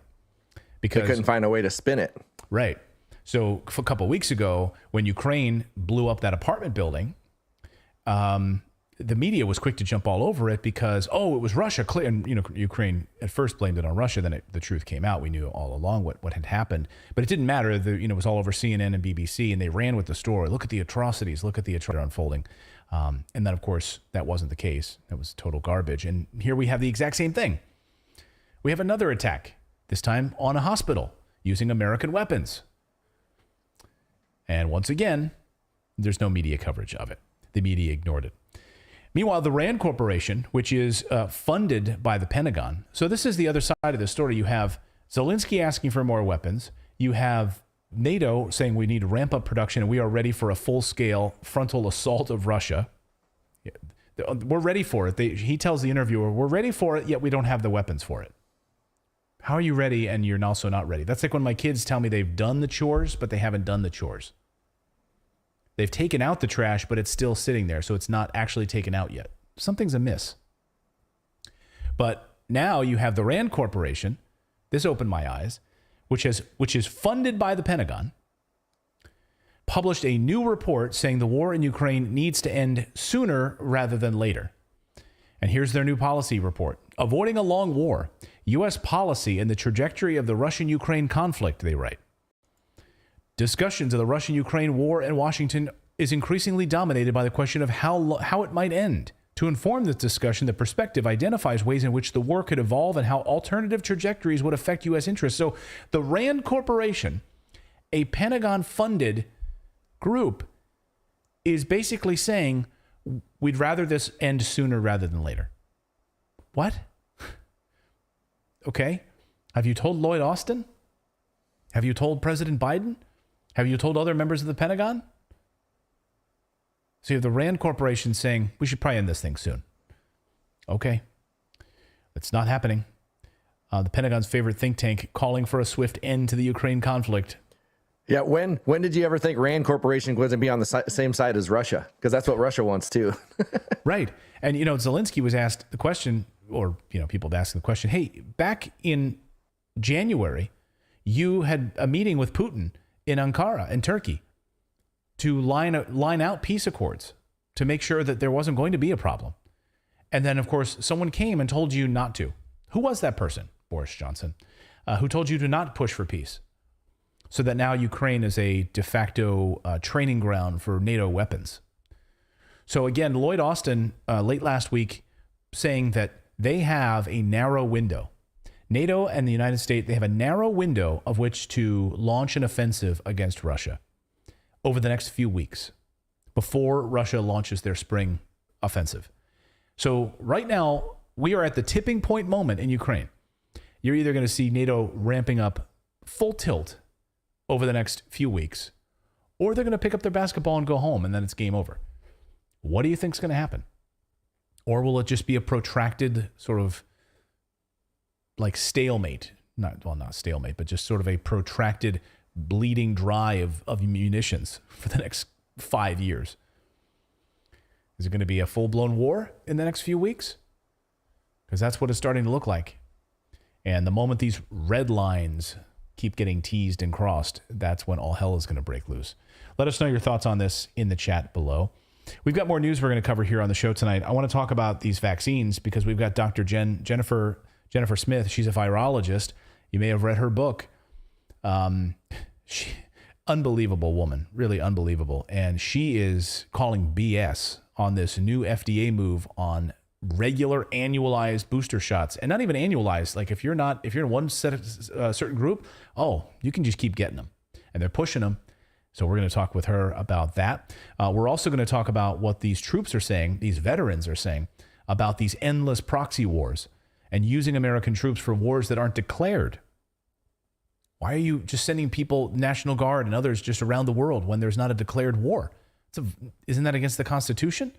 Because they couldn't find a way to spin it. Right. So a couple of weeks ago, when Ukraine blew up that apartment building, the media was quick to jump all over it because, it was Russia. And, Ukraine at first blamed it on Russia. Then the truth came out. We knew all along what had happened. But it didn't matter. It was all over CNN and BBC, and they ran with the story. Look at the atrocities. Look at the atrocities unfolding. And then, of course, that wasn't the case. That was total garbage. And here we have the exact same thing. We have another attack, this time on a hospital using American weapons. And once again, there's no media coverage of it. The media ignored it. Meanwhile, the RAND Corporation, which is funded by the Pentagon. So this is the other side of the story. You have Zelensky asking for more weapons. You have NATO saying we need to ramp up production and we are ready for a full-scale frontal assault of Russia. We're ready for it. He tells the interviewer, we're ready for it, yet we don't have the weapons for it. How are you ready and you're also not ready? That's like when my kids tell me they've done the chores, but they haven't done the chores. They've taken out the trash, but it's still sitting there, so it's not actually taken out yet. Something's amiss. But now you have the RAND Corporation. This opened my eyes, which is funded by the Pentagon, published a new report saying the war in Ukraine needs to end sooner rather than later. And here's their new policy report. Avoiding a long war, U.S. policy and the trajectory of the Russian-Ukraine conflict, they write. Discussions of the Russian-Ukraine war in Washington is increasingly dominated by the question of how it might end. To inform this discussion, the perspective identifies ways in which the war could evolve and how alternative trajectories would affect U.S. interests. So the RAND Corporation, a Pentagon-funded group, is basically saying we'd rather this end sooner rather than later. What? Okay. Have you told Lloyd Austin? Have you told President Biden? Have you told other members of the Pentagon? So you have the RAND Corporation saying, we should probably end this thing soon. Okay. That's not happening. The Pentagon's favorite think tank calling for a swift end to the Ukraine conflict. Yeah, when did you ever think RAND Corporation was going to be on the same side as Russia? Because that's what Russia wants too. Right. And, Zelensky was asked the question, or, people have asked the question, hey, back in January, you had a meeting with Putin in Ankara, in Turkey, to line out peace accords to make sure that there wasn't going to be a problem. And then, of course, someone came and told you not to. Who was that person? Boris Johnson, who told you to not push for peace. So that now Ukraine is a de facto training ground for NATO weapons. So again, Lloyd Austin, late last week, saying that they have a narrow window. NATO and the United States, they have a narrow window of which to launch an offensive against Russia over the next few weeks before Russia launches their spring offensive. So right now, we are at the tipping point moment in Ukraine. You're either going to see NATO ramping up full tilt over the next few weeks, or they're going to pick up their basketball and go home, and then it's game over. What do you think is going to happen? Or will it just be a protracted sort of like stalemate? Not stalemate, but just sort of a protracted bleeding dry of munitions for the next 5 years. Is it going to be a full-blown war in the next few weeks? Because that's what it's starting to look like. And the moment these red lines keep getting teased and crossed, that's when all hell is going to break loose. Let us know your thoughts on this in the chat below. We've got more news we're going to cover here on the show tonight. I want to talk about these vaccines because we've got Dr. Jennifer Smith. She's a virologist. You may have read her book. Unbelievable woman, really unbelievable. And she is calling BS on this new FDA move on regular annualized booster shots, and not even annualized. Like if you're in one certain group, you can just keep getting them, and they're pushing them. So we're going to talk with her about that. We're also going to talk about what these troops are saying, these veterans are saying about these endless proxy wars and using American troops for wars that aren't declared. Why are you just sending people, National Guard and others, just around the world when there's not a declared war? Isn't that against the Constitution?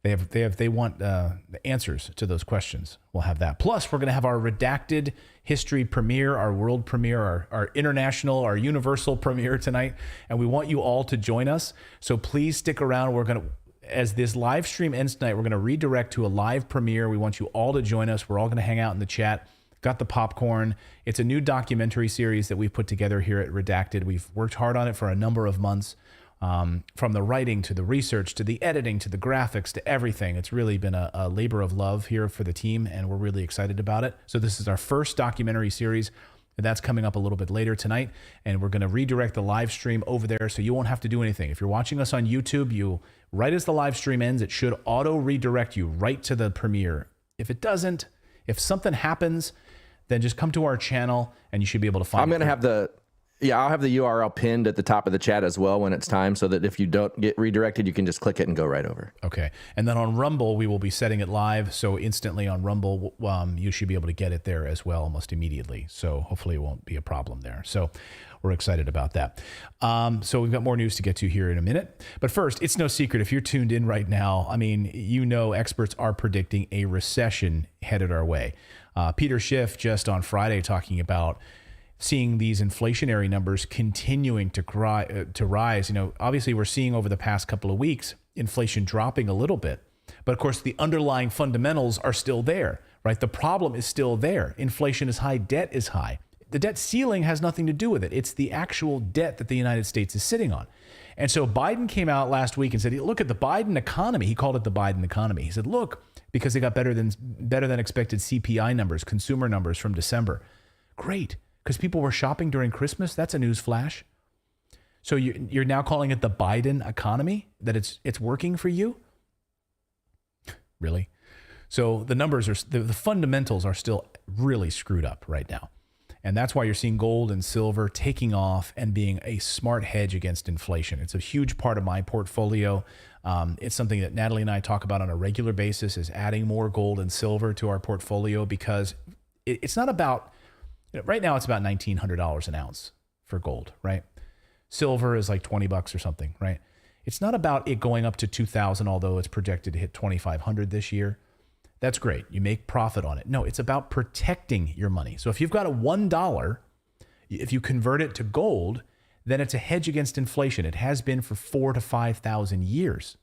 They want the answers to those questions. We'll have that. Plus, we're going to have our Redacted history premiere, our world premiere, our international, our universal premiere tonight. And we want you all to join us. So please stick around. We're going to, as this live stream ends tonight, we're going to redirect to a live premiere. We want you all to join us. We're all going to hang out in the chat. Got the popcorn. It's a new documentary series that we've put together here at Redacted. We've worked hard on it for a number of months. From the writing to the research to the editing to the graphics to everything. It's really been a labor of love here for the team, and we're really excited about it. So this is our first documentary series, and that's coming up a little bit later tonight, and we're going to redirect the live stream over there so you won't have to do anything. If you're watching us on YouTube, right as the live stream ends, it should auto redirect you right to the premiere. If it doesn't, if something happens, then just come to our channel and you should be able to find it. I'm going to have I'll have the URL pinned at the top of the chat as well when it's time, so that if you don't get redirected, you can just click it and go right over. Okay. And then on Rumble, we will be setting it live. So instantly on Rumble, you should be able to get it there as well almost immediately. So hopefully it won't be a problem there. So we're excited about that. So we've got more news to get to here in a minute. But first, it's no secret if you're tuned in right now, experts are predicting a recession headed our way. Peter Schiff just on Friday talking about seeing these inflationary numbers continuing to rise. Obviously we're seeing over the past couple of weeks inflation dropping a little bit, but of course the underlying fundamentals are still there, right? The problem is still there. Inflation is high, debt is high. The debt ceiling has nothing to do with it. It's the actual debt that the United States is sitting on. And so Biden came out last week and said, look at the Biden economy. He called it the Biden economy. He said, look, because they got better than expected CPI numbers, consumer numbers from December. Great. Because people were shopping during Christmas. That's a news flash. So you're now calling it the Biden economy, that it's working for you? Really? So the numbers the fundamentals are still really screwed up right now. And that's why you're seeing gold and silver taking off and being a smart hedge against inflation. It's a huge part of my portfolio. It's something that Natalie and I talk about on a regular basis, is adding more gold and silver to our portfolio, because it's not about, right now it's about $1,900 an ounce for gold, right? Silver is like $20 or something, right? It's not about it going up to $2,000, although it's projected to hit $2,500 this year. That's great. You make profit on it. No, it's about protecting your money. So if you've got a $1, if you convert it to gold, then it's a hedge against inflation. It has been for 4,000 to 5,000 years.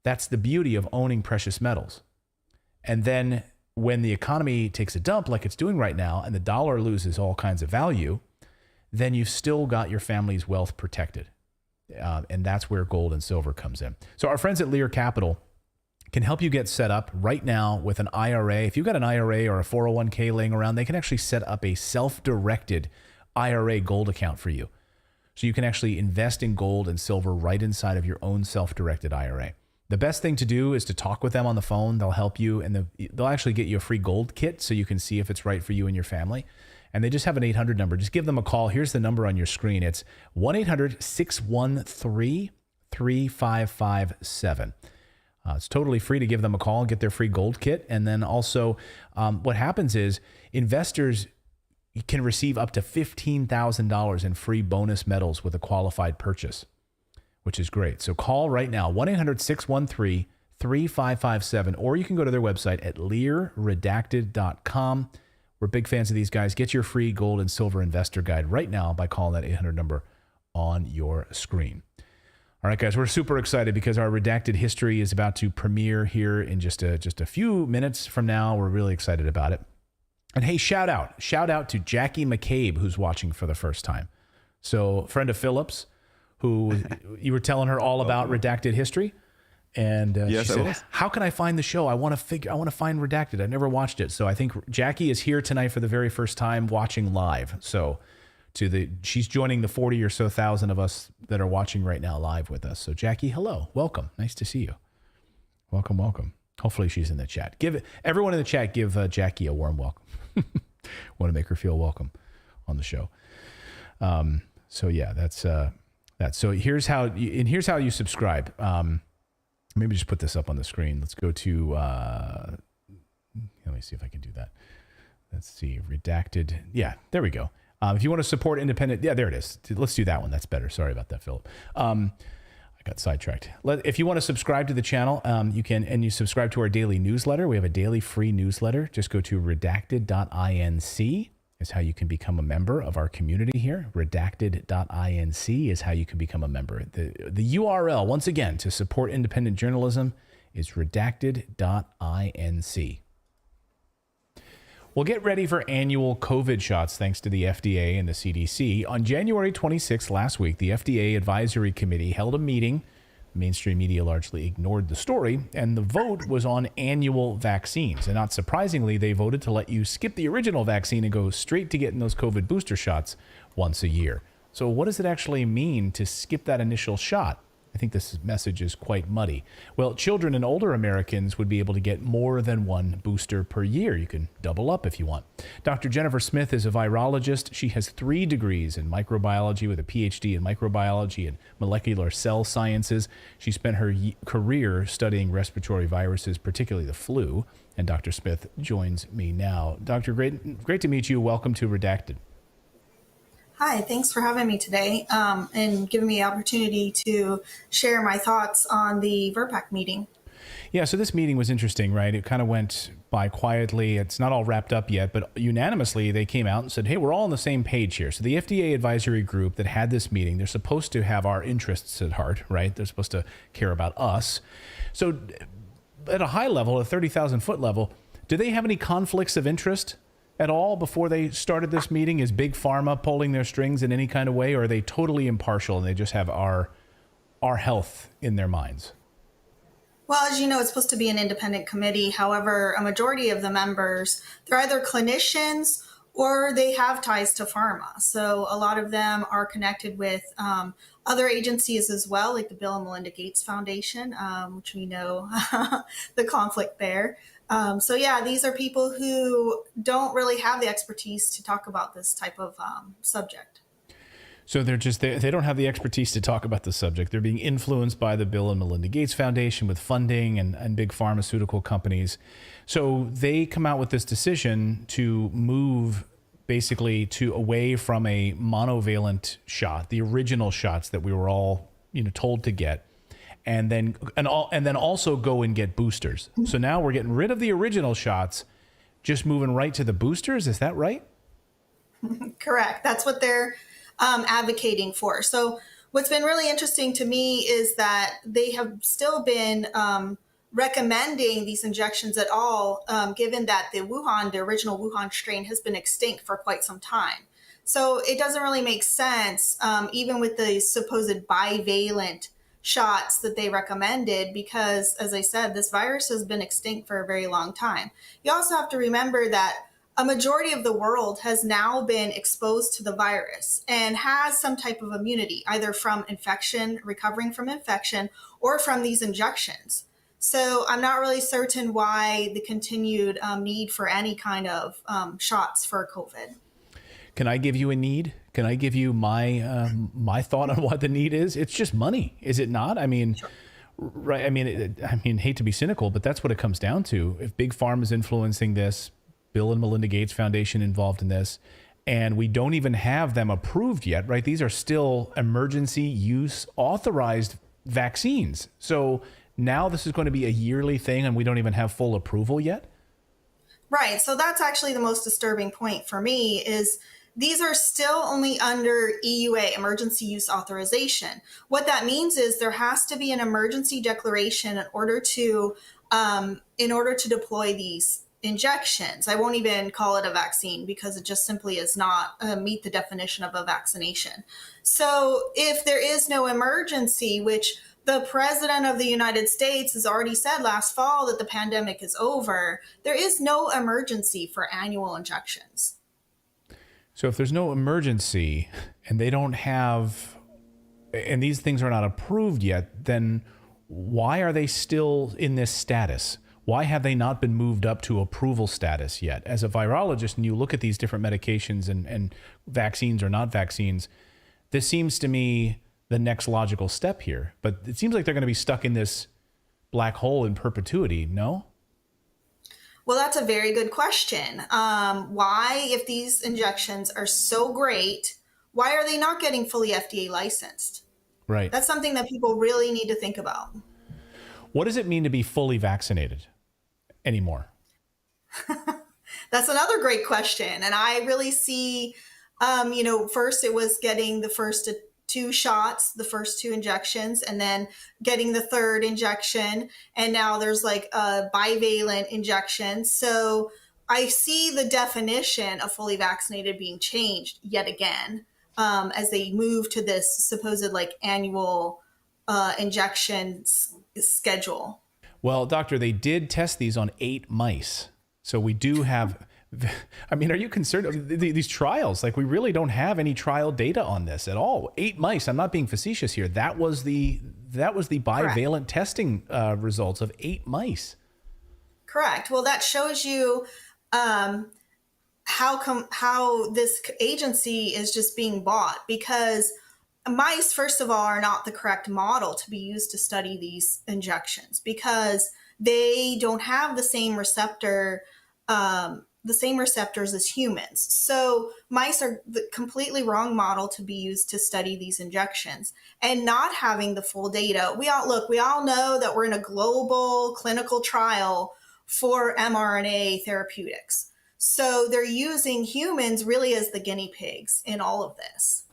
That's the beauty of owning precious metals. And then when the economy takes a dump like it's doing right now, and the dollar loses all kinds of value, then you've still got your family's wealth protected. And that's where gold and silver comes in. So our friends at Lear Capital can help you get set up right now with an IRA. If you've got an IRA or a 401k laying around, they can actually set up a self-directed IRA gold account for you. So you can actually invest in gold and silver right inside of your own self-directed IRA. The best thing to do is to talk with them on the phone. They'll help you, and they'll actually get you a free gold kit so you can see if it's right for you and your family. And they just have an 800 number. Just give them a call. Here's the number on your screen. It's 1-800-613-3557. It's totally free to give them a call and get their free gold kit. And then also what happens is investors can receive up to $15,000 in free bonus metals with a qualified purchase, which is great. So call right now, 1-800-613-3557, or you can go to their website at learredacted.com. We're big fans of these guys. Get your free gold and silver investor guide right now by calling that 800 number on your screen. All right, guys, we're super excited because our Redacted history is about to premiere here in just a few minutes from now. We're really excited about it. And hey, shout out to Jackie McCabe, who's watching for the first time. So, friend of Philip's, who you were telling her all about Redacted history, and yes, she said, "How can I find the show? I want to find Redacted. I've never watched it." So I think Jackie is here tonight for the very first time watching live. So she's joining the 40 or so thousand of us that are watching right now live with us. So Jackie, hello, welcome. Nice to see you. Welcome, welcome. Hopefully she's in the chat. Everyone in the chat, give Jackie a warm welcome. Want to make her feel welcome on the show. So yeah, that's that. So here's how you subscribe. Maybe just put this up on the screen. Let's go to, let me see if I can do that. Let's see, redacted. Yeah, there we go. If you want to support independent, yeah, there it is. Let's do that one. That's better. Sorry about that, Philip. I got sidetracked. If you want to subscribe to the channel, you can, and you subscribe to our daily newsletter. We have a daily free newsletter. Just go to redacted.inc is how you can become a member of our community here. Redacted.inc is how you can become a member. The URL, once again, to support independent journalism is redacted.inc. We'll get ready for annual COVID shots thanks to the FDA and the CDC. On January 26th last week, the FDA Advisory Committee held a meeting. Mainstream media largely ignored the story, and the vote was on annual vaccines. And not surprisingly, they voted to let you skip the original vaccine and go straight to getting those COVID booster shots once a year. So what does it actually mean to skip that initial shot? I think this message is quite muddy. Well, children and older Americans would be able to get more than one booster per year. You can double up if you want. Dr. Jennifer Smith is a virologist. She has 3 degrees in microbiology with a PhD in microbiology and molecular cell sciences. She spent her career studying respiratory viruses, particularly the flu. And Dr. Smith joins me now. Doctor, great to meet you. Welcome to Redacted. Hi, thanks for having me today and giving me the opportunity to share my thoughts on the VRBPAC meeting. Yeah, so this meeting was interesting, right? It kind of went by quietly. It's not all wrapped up yet, but unanimously they came out and said, hey, we're all on the same page here. So the FDA advisory group that had this meeting, they're supposed to have our interests at heart, right? They're supposed to care about us. So at a high level, a 30,000-foot level, do they have any conflicts of interest at all before they started this meeting? Is Big Pharma pulling their strings in any kind of way, or are they totally impartial and they just have our health in their minds? Well, as you know, it's supposed to be an independent committee. However, a majority of the members, they're either clinicians or they have ties to pharma. So a lot of them are connected with other agencies as well, like the Bill and Melinda Gates Foundation, which we know the conflict there. So yeah, these are people who don't really have the expertise to talk about this type of subject. So they don't have the expertise to talk about the subject. They're being influenced by the Bill and Melinda Gates Foundation with funding and big pharmaceutical companies. So they come out with this decision to move basically away from a monovalent shot, the original shots that we were all told to get, and then also go and get boosters. So now we're getting rid of the original shots, just moving right to the boosters. Is that right? Correct. That's what they're advocating for. So what's been really interesting to me is that they have still been recommending these injections at all, given that the original Wuhan strain has been extinct for quite some time. So it doesn't really make sense, even with the supposed bivalent shots that they recommended, because as I said, this virus has been extinct for a very long time. You also have to remember that a majority of the world has now been exposed to the virus and has some type of immunity, either from infection, recovering from infection, or from these injections. So I'm not really certain why the continued need for any kind of shots for COVID. Can I give you a need? Can I give you my thought on what the need is? It's just money, is it not? I mean, sure. Right? I mean, hate to be cynical, but that's what it comes down to. If Big Pharma is influencing this, Bill and Melinda Gates Foundation involved in this, and we don't even have them approved yet, right? These are still emergency use authorized vaccines. So now this is going to be a yearly thing and we don't even have full approval yet? Right. So that's actually the most disturbing point for me is these are still only under EUA, emergency use authorization. What that means is there has to be an emergency declaration in order to deploy these injections. I won't even call it a vaccine because it just simply is not meet the definition of a vaccination. So if there is no emergency, which the president of the United States has already said last fall that the pandemic is over, there is no emergency for annual injections. So if there's no emergency and they don't have, and these things are not approved yet, then why are they still in this status? Why have they not been moved up to approval status yet? As a virologist, and you look at these different medications and vaccines or not vaccines, this seems to me the next logical step here. But it seems like they're going to be stuck in this black hole in perpetuity, no? Well, that's a very good question. Why, if these injections are so great, why are they not getting fully FDA licensed? Right. That's something that people really need to think about. What does it mean to be fully vaccinated anymore? That's another great question. And I really see, first it was getting the first 2 shots, the first 2 injections, and then getting the 3rd injection. And now there's like a bivalent injection. So I see the definition of fully vaccinated being changed yet again as they move to this supposed like annual injection schedule. Well, doctor, they did test these on 8 mice. So we do have, I mean, are you concerned? These trials, like we really don't have any trial data on this at all. 8 mice, I'm not being facetious here. That was the bivalent Correct. Testing results of 8 mice. Correct. Well, that shows you how this agency is just being bought, because mice, first of all, are not the correct model to be used to study these injections, because they don't have the same receptors as humans. So mice are the completely wrong model to be used to study these injections, and not having the full data. We all know that we're in a global clinical trial for mRNA therapeutics. So they're using humans really as the guinea pigs in all of this.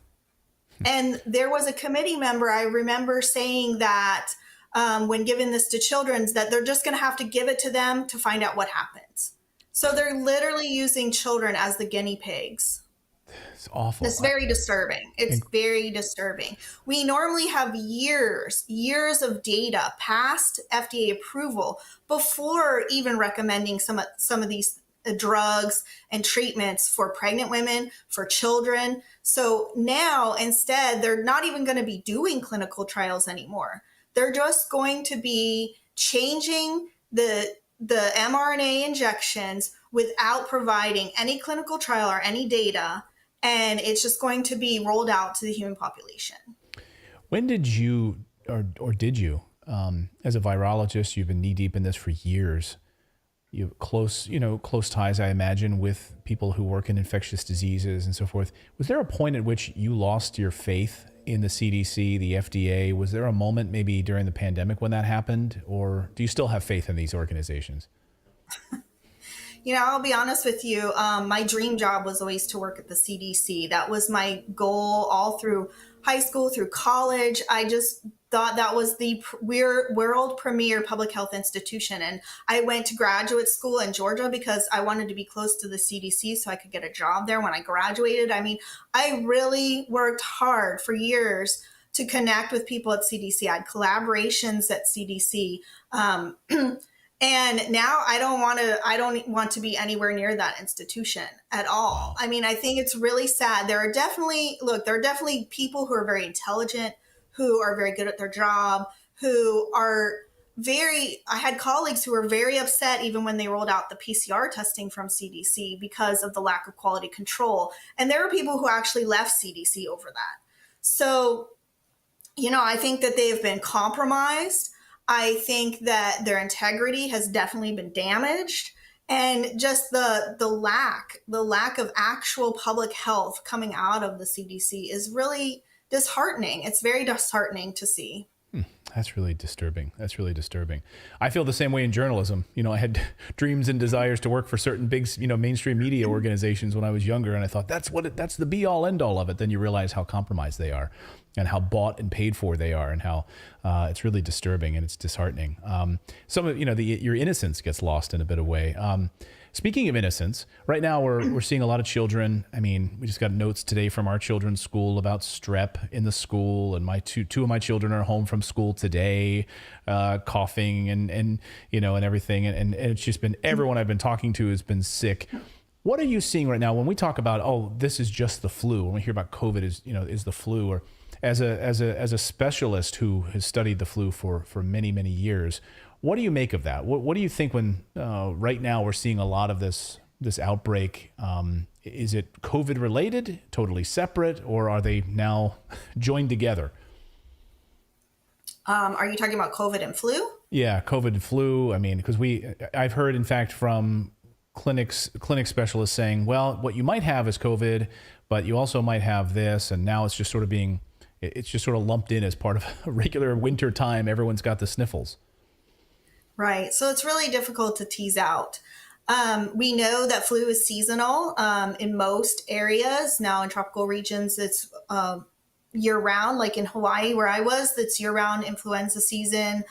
And there was a committee member, I remember saying that when giving this to children, that they're just going to have to give it to them to find out what happens. So they're literally using children as the guinea pigs. It's awful. It's very disturbing. It's very disturbing. We normally have years of data past FDA approval before even recommending some of these drugs and treatments for pregnant women, for children. So now instead, they're not even going to be doing clinical trials anymore. They're just going to be changing the mRNA injections without providing any clinical trial or any data. And it's just going to be rolled out to the human population. When did you, or did you, as a virologist, you've been knee deep in this for years. You have close ties, I imagine, with people who work in infectious diseases and so forth. Was there a point at which you lost your faith in the CDC, the FDA? Was there a moment maybe during the pandemic when that happened? Or do you still have faith in these organizations? I'll be honest with you. My dream job was always to work at the CDC. That was my goal all through high school, through college. I just thought that was the world premier public health institution. And I went to graduate school in Georgia because I wanted to be close to the CDC so I could get a job there when I graduated. I mean, I really worked hard for years to connect with people at CDC. I had collaborations at CDC. And now I don't want to be anywhere near that institution at all. I mean, I think it's really sad. There are definitely people who are very intelligent, who are very good at their job, who are I had colleagues who were very upset even when they rolled out the PCR testing from CDC because of the lack of quality control. And there were people who actually left CDC over that. So, I think that they've been compromised. I think that their integrity has definitely been damaged, and just the lack of actual public health coming out of the CDC is really disheartening. It's very disheartening to see. That's really disturbing. I feel the same way in journalism. I had dreams and desires to work for certain big, mainstream media organizations when I was younger, and I thought that's the be all end all of it. Then you realize how compromised they are, and how bought and paid for they are, and how it's really disturbing and it's disheartening. Some of your innocence gets lost in a bit of way. Speaking of innocence, right now we're seeing a lot of children. I mean, we just got notes today from our children's school about strep in the school, and my two of my children are home from school today, coughing and everything, and it's just been everyone I've been talking to has been sick. What are you seeing right now when we talk about, oh, this is just the flu? When we hear about COVID is the flu, or as a specialist who has studied the flu for many, many years, what do you make of that? What do you think when right now we're seeing a lot of this outbreak? Is it COVID related, totally separate, or are they now joined together? Are you talking about COVID and flu? Yeah, COVID and flu. I mean, because I've heard, in fact, from clinic specialists saying, well, what you might have is COVID, but you also might have this, and now it's just sort of lumped in as part of a regular winter time. Everyone's got the sniffles. Right. So it's really difficult to tease out. We know that flu is seasonal in most areas. Now in tropical regions, it's year round, like in Hawaii where I was, that's year round influenza season.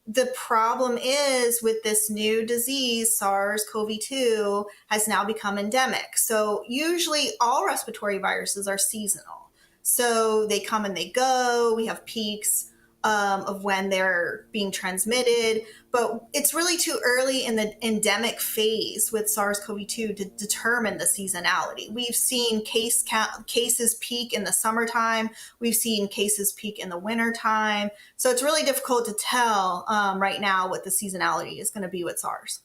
The problem is with this new disease, SARS-CoV-2 has now become endemic. So usually all respiratory viruses are seasonal. So they come and they go. We have peaks of when they're being transmitted, but it's really too early in the endemic phase with SARS-CoV-2 to determine the seasonality. We've seen cases peak in the summertime. We've seen cases peak in the wintertime. So it's really difficult to tell right now what the seasonality is going to be with SARS.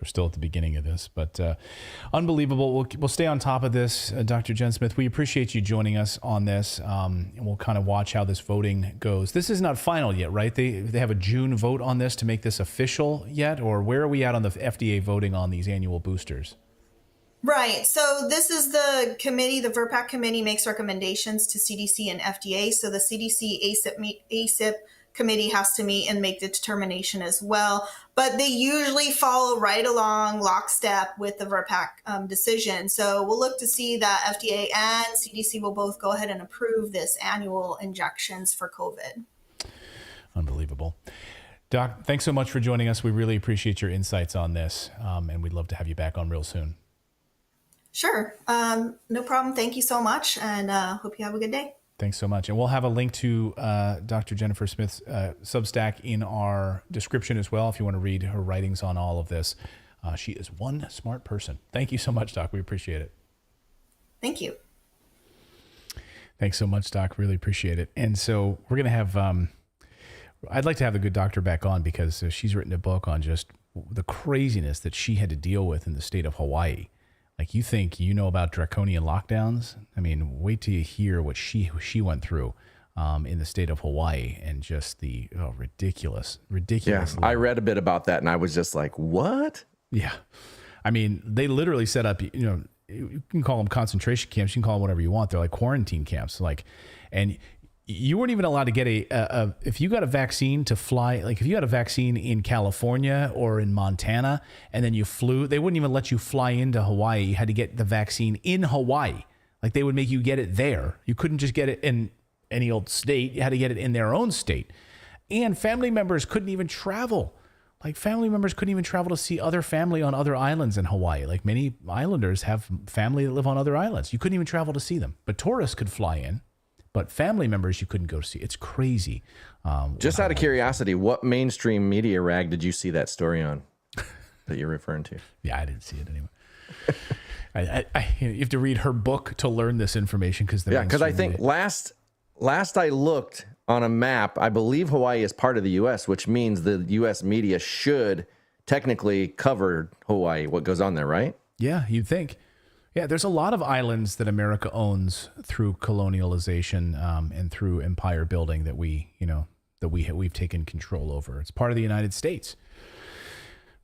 We're still at the beginning of this, but unbelievable. We'll stay on top of this, Dr. Jen Smith. We appreciate you joining us on this, and we'll kind of watch how this voting goes. This is not final yet, right? They have a June vote on this to make this official yet, or where are we at on the FDA voting on these annual boosters? Right. So this is the committee, the VRBPAC committee makes recommendations to CDC and FDA. So the CDC ACIP committee has to meet and make the determination as well. But they usually follow right along lockstep with the VRBPAC decision. So we'll look to see that FDA and CDC will both go ahead and approve this annual injections for COVID. Unbelievable. Doc, thanks so much for joining us. We really appreciate your insights on this, and we'd love to have you back on real soon. Sure. No problem. Thank you so much, and hope you have a good day. Thanks so much. And we'll have a link to Dr. Jennifer Smith's Substack in our description as well if you want to read her writings on all of this. She is one smart person. Thank you so much, Doc. We appreciate it. Thank you. Thanks so much, Doc. Really appreciate it. And so we're going to have, I'd like to have the good doctor back on because she's written a book on just the craziness that she had to deal with in the state of Hawaii. Like, you think you know about draconian lockdowns? I mean, wait till you hear what she went through in the state of Hawaii, and just the ridiculous. Yeah, I read a bit about that, and I was just like, what? Yeah. I mean, they literally set up, you can call them concentration camps, you can call them whatever you want. They're like quarantine camps. And you weren't even allowed to get if you got a vaccine to fly, like if you had a vaccine in California or in Montana and then you flew, they wouldn't even let you fly into Hawaii. You had to get the vaccine in Hawaii. Like, they would make you get it there. You couldn't just get it in any old state. You had to get it in their own state. And family members couldn't even travel. Like, family members couldn't even travel to see other family on other islands in Hawaii. Like, many islanders have family that live on other islands. You couldn't even travel to see them. But tourists could fly in. But family members you couldn't go to see. It's crazy. Just out of curiosity, what mainstream media rag did you see that story on that you're referring to? Yeah, I didn't see it anyway. You have to read her book to learn this information because I think last I looked on a map, I believe Hawaii is part of the U.S., which means the U.S. media should technically cover Hawaii, what goes on there, right? Yeah, you'd think. Yeah, there's a lot of islands that America owns through colonialization and through empire building that we've taken control over. It's part of the United States,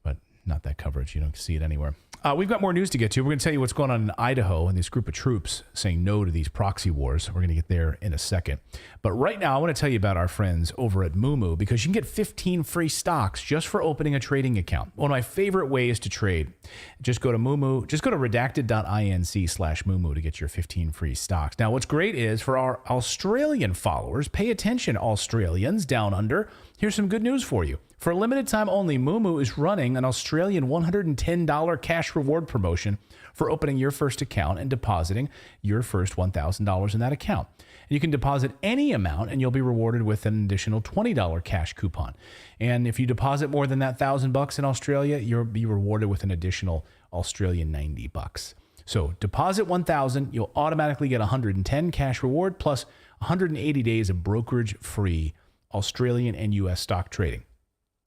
but not that coverage. You don't see it anywhere. We've got more news to get to. We're going to tell you what's going on in Idaho and this group of troops saying no to these proxy wars. We're going to get there in a second. But right now, I want to tell you about our friends over at Moomoo, because you can get 15 free stocks just for opening a trading account. One of my favorite ways to trade. Just go to Moomoo. Just go to redacted.inc/Moomoo to get your 15 free stocks. Now, what's great is for our Australian followers, pay attention, Australians down under. Here's some good news for you. For a limited time only, Moomoo is running an Australian $110 cash reward promotion for opening your first account and depositing your first $1,000 in that account. And you can deposit any amount and you'll be rewarded with an additional $20 cash coupon. And if you deposit more than that $1,000 in Australia, you'll be rewarded with an additional Australian 90 bucks. So deposit 1,000, you'll automatically get 110 cash reward plus 180 days of brokerage-free Australian and U.S. stock trading.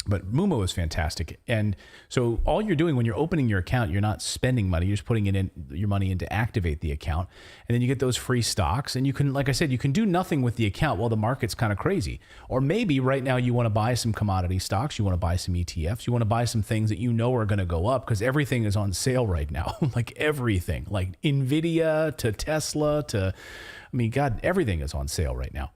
But Moomoo is fantastic. And so all you're doing when you're opening your account, you're not spending money. You're just putting your money in to activate the account. And then you get those free stocks. And you can, like I said, you can do nothing with the account while the market's kind of crazy. Or maybe right now you want to buy some commodity stocks. You want to buy some ETFs. You want to buy some things that you know are going to go up because everything is on sale right now. Like everything, like NVIDIA to Tesla to, I mean, God, everything is on sale right now.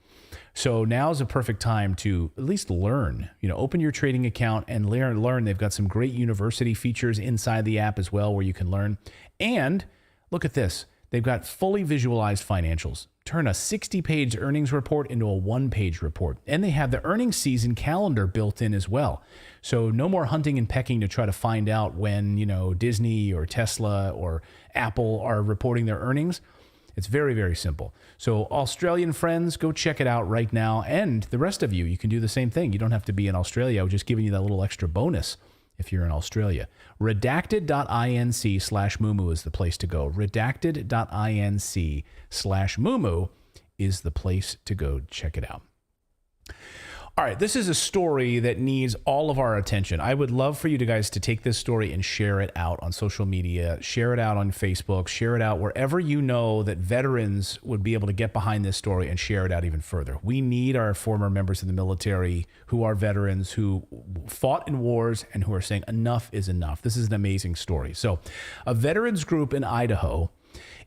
So now's a perfect time to at least learn, open your trading account and learn. They've got some great university features inside the app as well where you can learn. And look at this. They've got fully visualized financials. Turn a 60-page earnings report into a one-page report. And they have the earnings season calendar built in as well. So no more hunting and pecking to try to find out when, Disney or Tesla or Apple are reporting their earnings. It's very, very simple. So Australian friends, go check it out right now. And the rest of you, you can do the same thing. You don't have to be in Australia. I was just giving you that little extra bonus if you're in Australia. Redacted.inc/Moomoo is the place to go. Redacted.inc/Moomoo is the place to go. Check it out. All right, this is a story that needs all of our attention. I would love for you guys to take this story and share it out on social media, share it out on Facebook, share it out wherever you know that veterans would be able to get behind this story and share it out even further. We need our former members of the military who are veterans, who fought in wars and who are saying enough is enough. This is an amazing story. So a veterans group in Idaho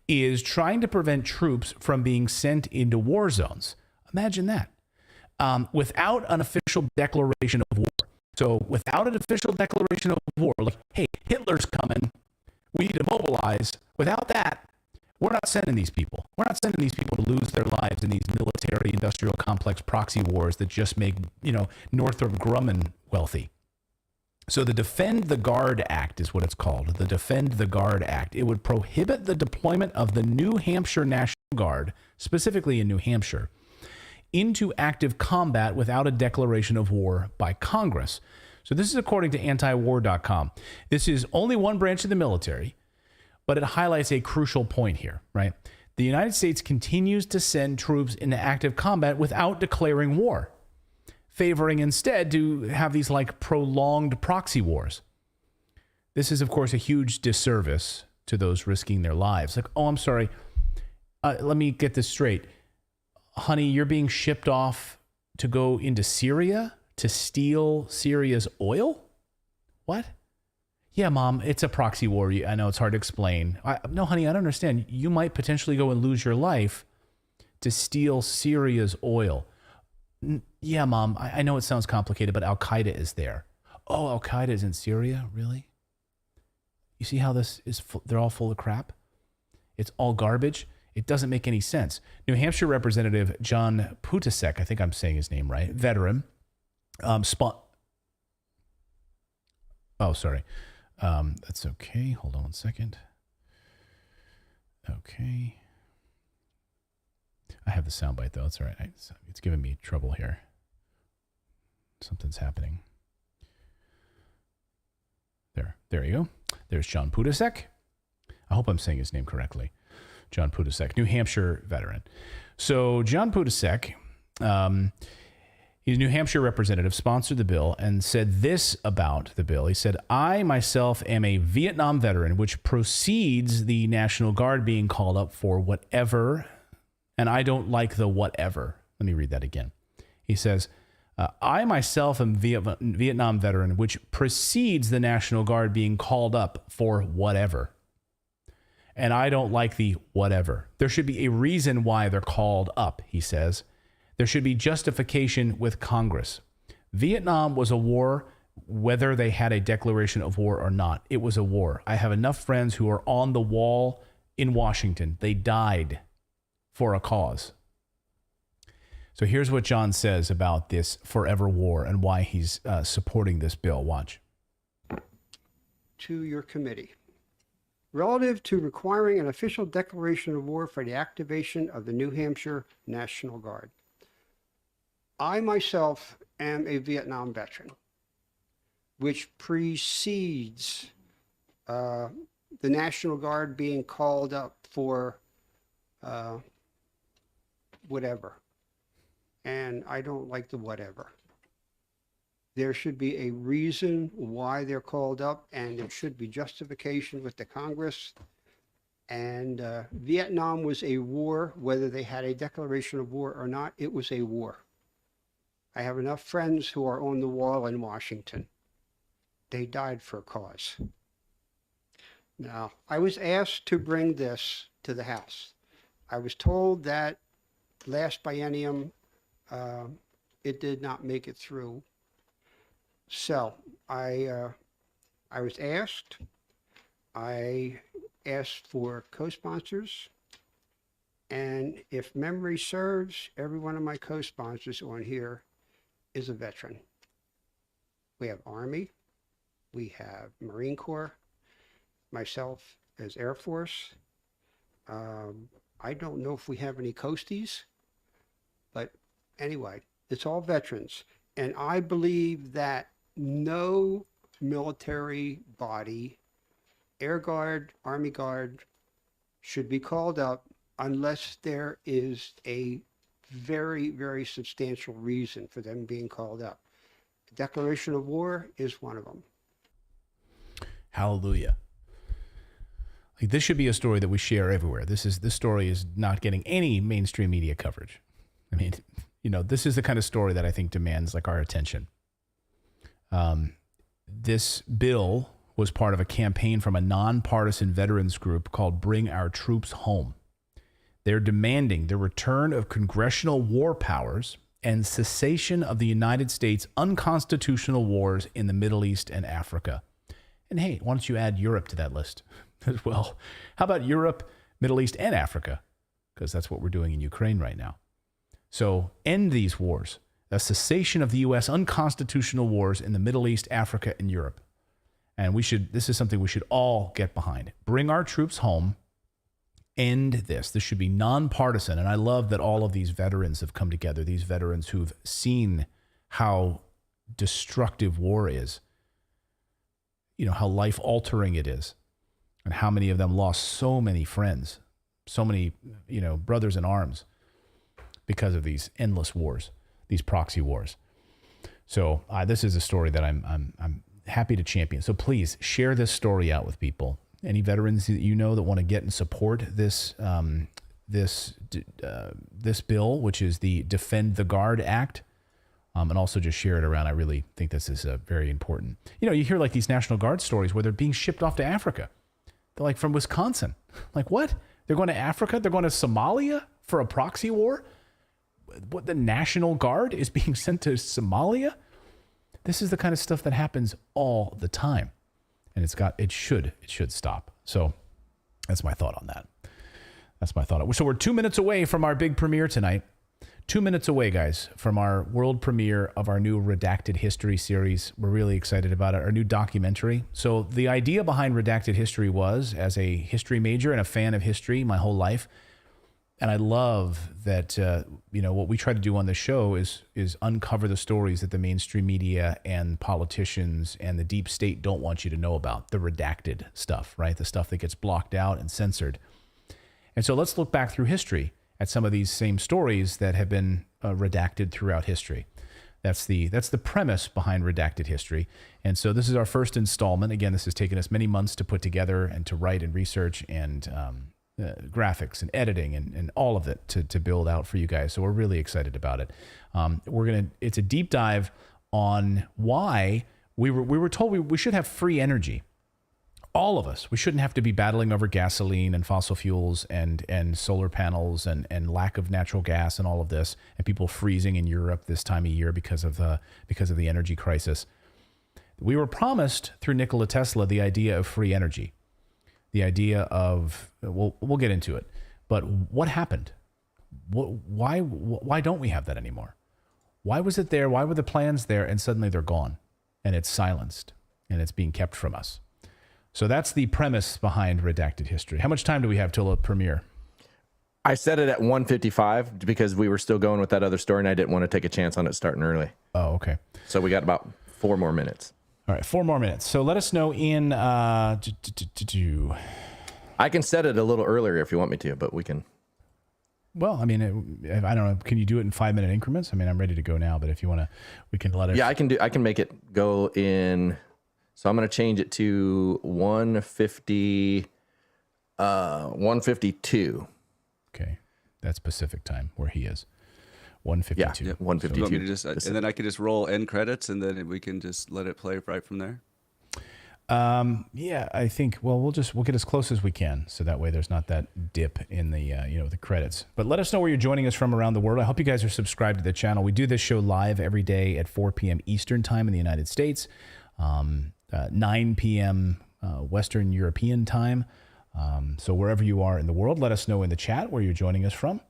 is trying to prevent troops from being sent into war zones. Imagine that. Without an official declaration of war. So without an official declaration of war, like, hey, Hitler's coming, we need to mobilize. Without that, we're not sending these people. We're not sending these people to lose their lives in these military industrial complex proxy wars that just make, Northrop Grumman wealthy. So the Defend the Guard Act is what it's called, the Defend the Guard Act. It would prohibit the deployment of the New Hampshire National Guard, specifically in New Hampshire, into active combat without a declaration of war by Congress. So this is according to antiwar.com. This is only one branch of the military, but it highlights a crucial point here, right? The United States continues to send troops into active combat without declaring war, favoring instead to have these like prolonged proxy wars. This is, of course, a huge disservice to those risking their lives. Like, oh, I'm sorry. Let me get this straight. Honey, you're being shipped off to go into Syria to steal Syria's oil? What? Yeah, Mom, it's a proxy war. I know it's hard to explain. No, honey, I don't understand. You might potentially go and lose your life to steal Syria's oil. Yeah, Mom, I know it sounds complicated, but Al-Qaeda is there. Oh, Al-Qaeda is in Syria? Really? You see how this is? They're all full of crap? It's all garbage. It doesn't make any sense. New Hampshire Representative John Putasek, I think I'm saying his name right, veteran, sorry. That's okay. Hold on one second. Okay. I have the soundbite, though. It's all right. It's giving me trouble here. Something's happening. There you go. There's John Putasek. I hope I'm saying his name correctly. John Putasek, New Hampshire veteran. So John Putasek, he's a New Hampshire representative, sponsored the bill and said this about the bill. He said, I myself am a Vietnam veteran, which precedes the National Guard being called up for whatever, and I don't like the whatever. Let me read that again. He says, I myself am Vietnam veteran, which precedes the National Guard being called up for whatever. And I don't like the whatever. There should be a reason why they're called up, he says. There should be justification with Congress. Vietnam was a war, whether they had a declaration of war or not. It was a war. I have enough friends who are on the wall in Washington. They died for a cause. So here's what John says about this forever war and why he's supporting this bill. Watch. To your committee. Relative to requiring an official declaration of war for the activation of the New Hampshire National Guard. I myself am a Vietnam veteran, which precedes the National Guard being called up for whatever. And I don't like the whatever. There should be a reason why they're called up, and there should be justification with the Congress. And Vietnam was a war, whether they had a declaration of war or not, it was a war. I have enough friends who are on the wall in Washington. They died for a cause. Now, I was asked to bring this to the House. I was told that last biennium, it did not make it through. So I was asked. I asked for co-sponsors, and if memory serves, every one of my co-sponsors on here is a veteran. We have Army, we have Marine Corps, myself as Air Force. I don't know if we have any coasties, but anyway, it's all veterans. And I believe that no military body, Air Guard, Army Guard, should be called up unless there is a very, very substantial reason for them being called up. The declaration of war is one of them. Hallelujah. Like, this should be a story that we share everywhere. This story is not getting any mainstream media coverage. I mean, you know, this is the kind of story that I think demands like our attention. This bill was part of a campaign from a nonpartisan veterans group called Bring Our Troops Home. They're demanding the return of congressional war powers and cessation of the United States' unconstitutional wars in the Middle East and Africa. And hey, why don't you add Europe to that list as well? How about Europe, Middle East, and Africa? Because that's what we're doing in Ukraine right now. So end these wars, a cessation of the U.S. unconstitutional wars in the Middle East, Africa, and Europe. And this is something we should all get behind. Bring our troops home. End this. This should be nonpartisan. And I love that all of these veterans have come together, these veterans who've seen how destructive war is, you know, how life-altering it is, and how many of them lost so many friends, so many, you know, brothers in arms because of these endless wars, these proxy wars. So this is a story that I'm happy to champion. So please share this story out with people. Any veterans that you know that want to get and support this this bill, which is the Defend the Guard Act, and also just share it around. I really think this is very important. You know, you hear like these National Guard stories where they're being shipped off to Africa. They're like from Wisconsin. Like, what? They're going to Africa? They're going to Somalia for a proxy war? What, the National Guard is being sent to Somalia? This is the kind of stuff that happens all the time. And it should stop. So that's my thought on that. That's my thought. So we're 2 minutes away from our big premiere tonight. 2 minutes away, guys, from our world premiere of our new Redacted History series. We're really excited about it, our new documentary. So the idea behind Redacted History was, as a history major and a fan of history my whole life, and I love that, you know, what we try to do on this show is uncover the stories that the mainstream media and politicians and the deep state don't want you to know about, the redacted stuff, right? The stuff that gets blocked out and censored. And so let's look back through history at some of these same stories that have been redacted throughout history. That's the premise behind Redacted History. And so this is our first installment. Again, this has taken us many months to put together and to write and research and graphics and editing and all of it to build out for you guys. So we're really excited about it. It's a deep dive on why we were told we should have free energy. All of us. We shouldn't have to be battling over gasoline and fossil fuels and solar panels and lack of natural gas and all of this, and people freezing in Europe this time of year because of the energy crisis. We were promised through Nikola Tesla the idea of free energy. The idea of, we'll get into it, but what happened? Why don't we have that anymore? Why was it there? Why were the plans there? And suddenly they're gone, and it's silenced, and it's being kept from us. So that's the premise behind Redacted History. How much time do we have till a premiere? I set it at 1:55 because we were still going with that other story, and I didn't want to take a chance on it starting early. Oh, okay. So we got about 4 more minutes. All right, 4 more minutes. So let us know in... I can set it a little earlier if you want me to, but we can... Well, I mean, I don't know. Can you do it in 5-minute increments? I mean, I'm ready to go now, but if you want to, we can let it... Yeah, I can make it go in... So I'm going to change it to 152. Okay. That's Pacific time where he is. 152. Yeah, 152. So and then I could just roll end credits and then we can just let it play right from there. Yeah, I think, well, we'll get as close as we can. So that way there's not that dip in the, the credits. But let us know where you're joining us from around the world. I hope you guys are subscribed to the channel. We do this show live every day at 4 p.m. Eastern time in the United States, 9 p.m. Western European time. So wherever you are in the world, let us know in the chat where you're joining us from.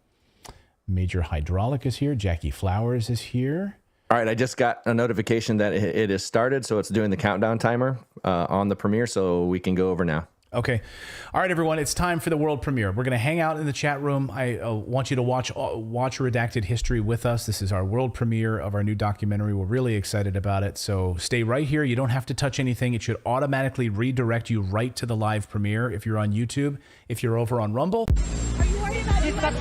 Major Hydraulic is here. Jackie Flowers is here. All right, I just got a notification that it is started, so it's doing the countdown timer on the premiere, so we can go over now. Okay. All right, everyone, it's time for the world premiere. We're going to hang out in the chat room. I want you to watch Redacted History with us. This is our world premiere of our new documentary. We're really excited about it, so stay right here. You don't have to touch anything. It should automatically redirect you right to the live premiere if you're on YouTube. If you're over on Rumble... Are you worried about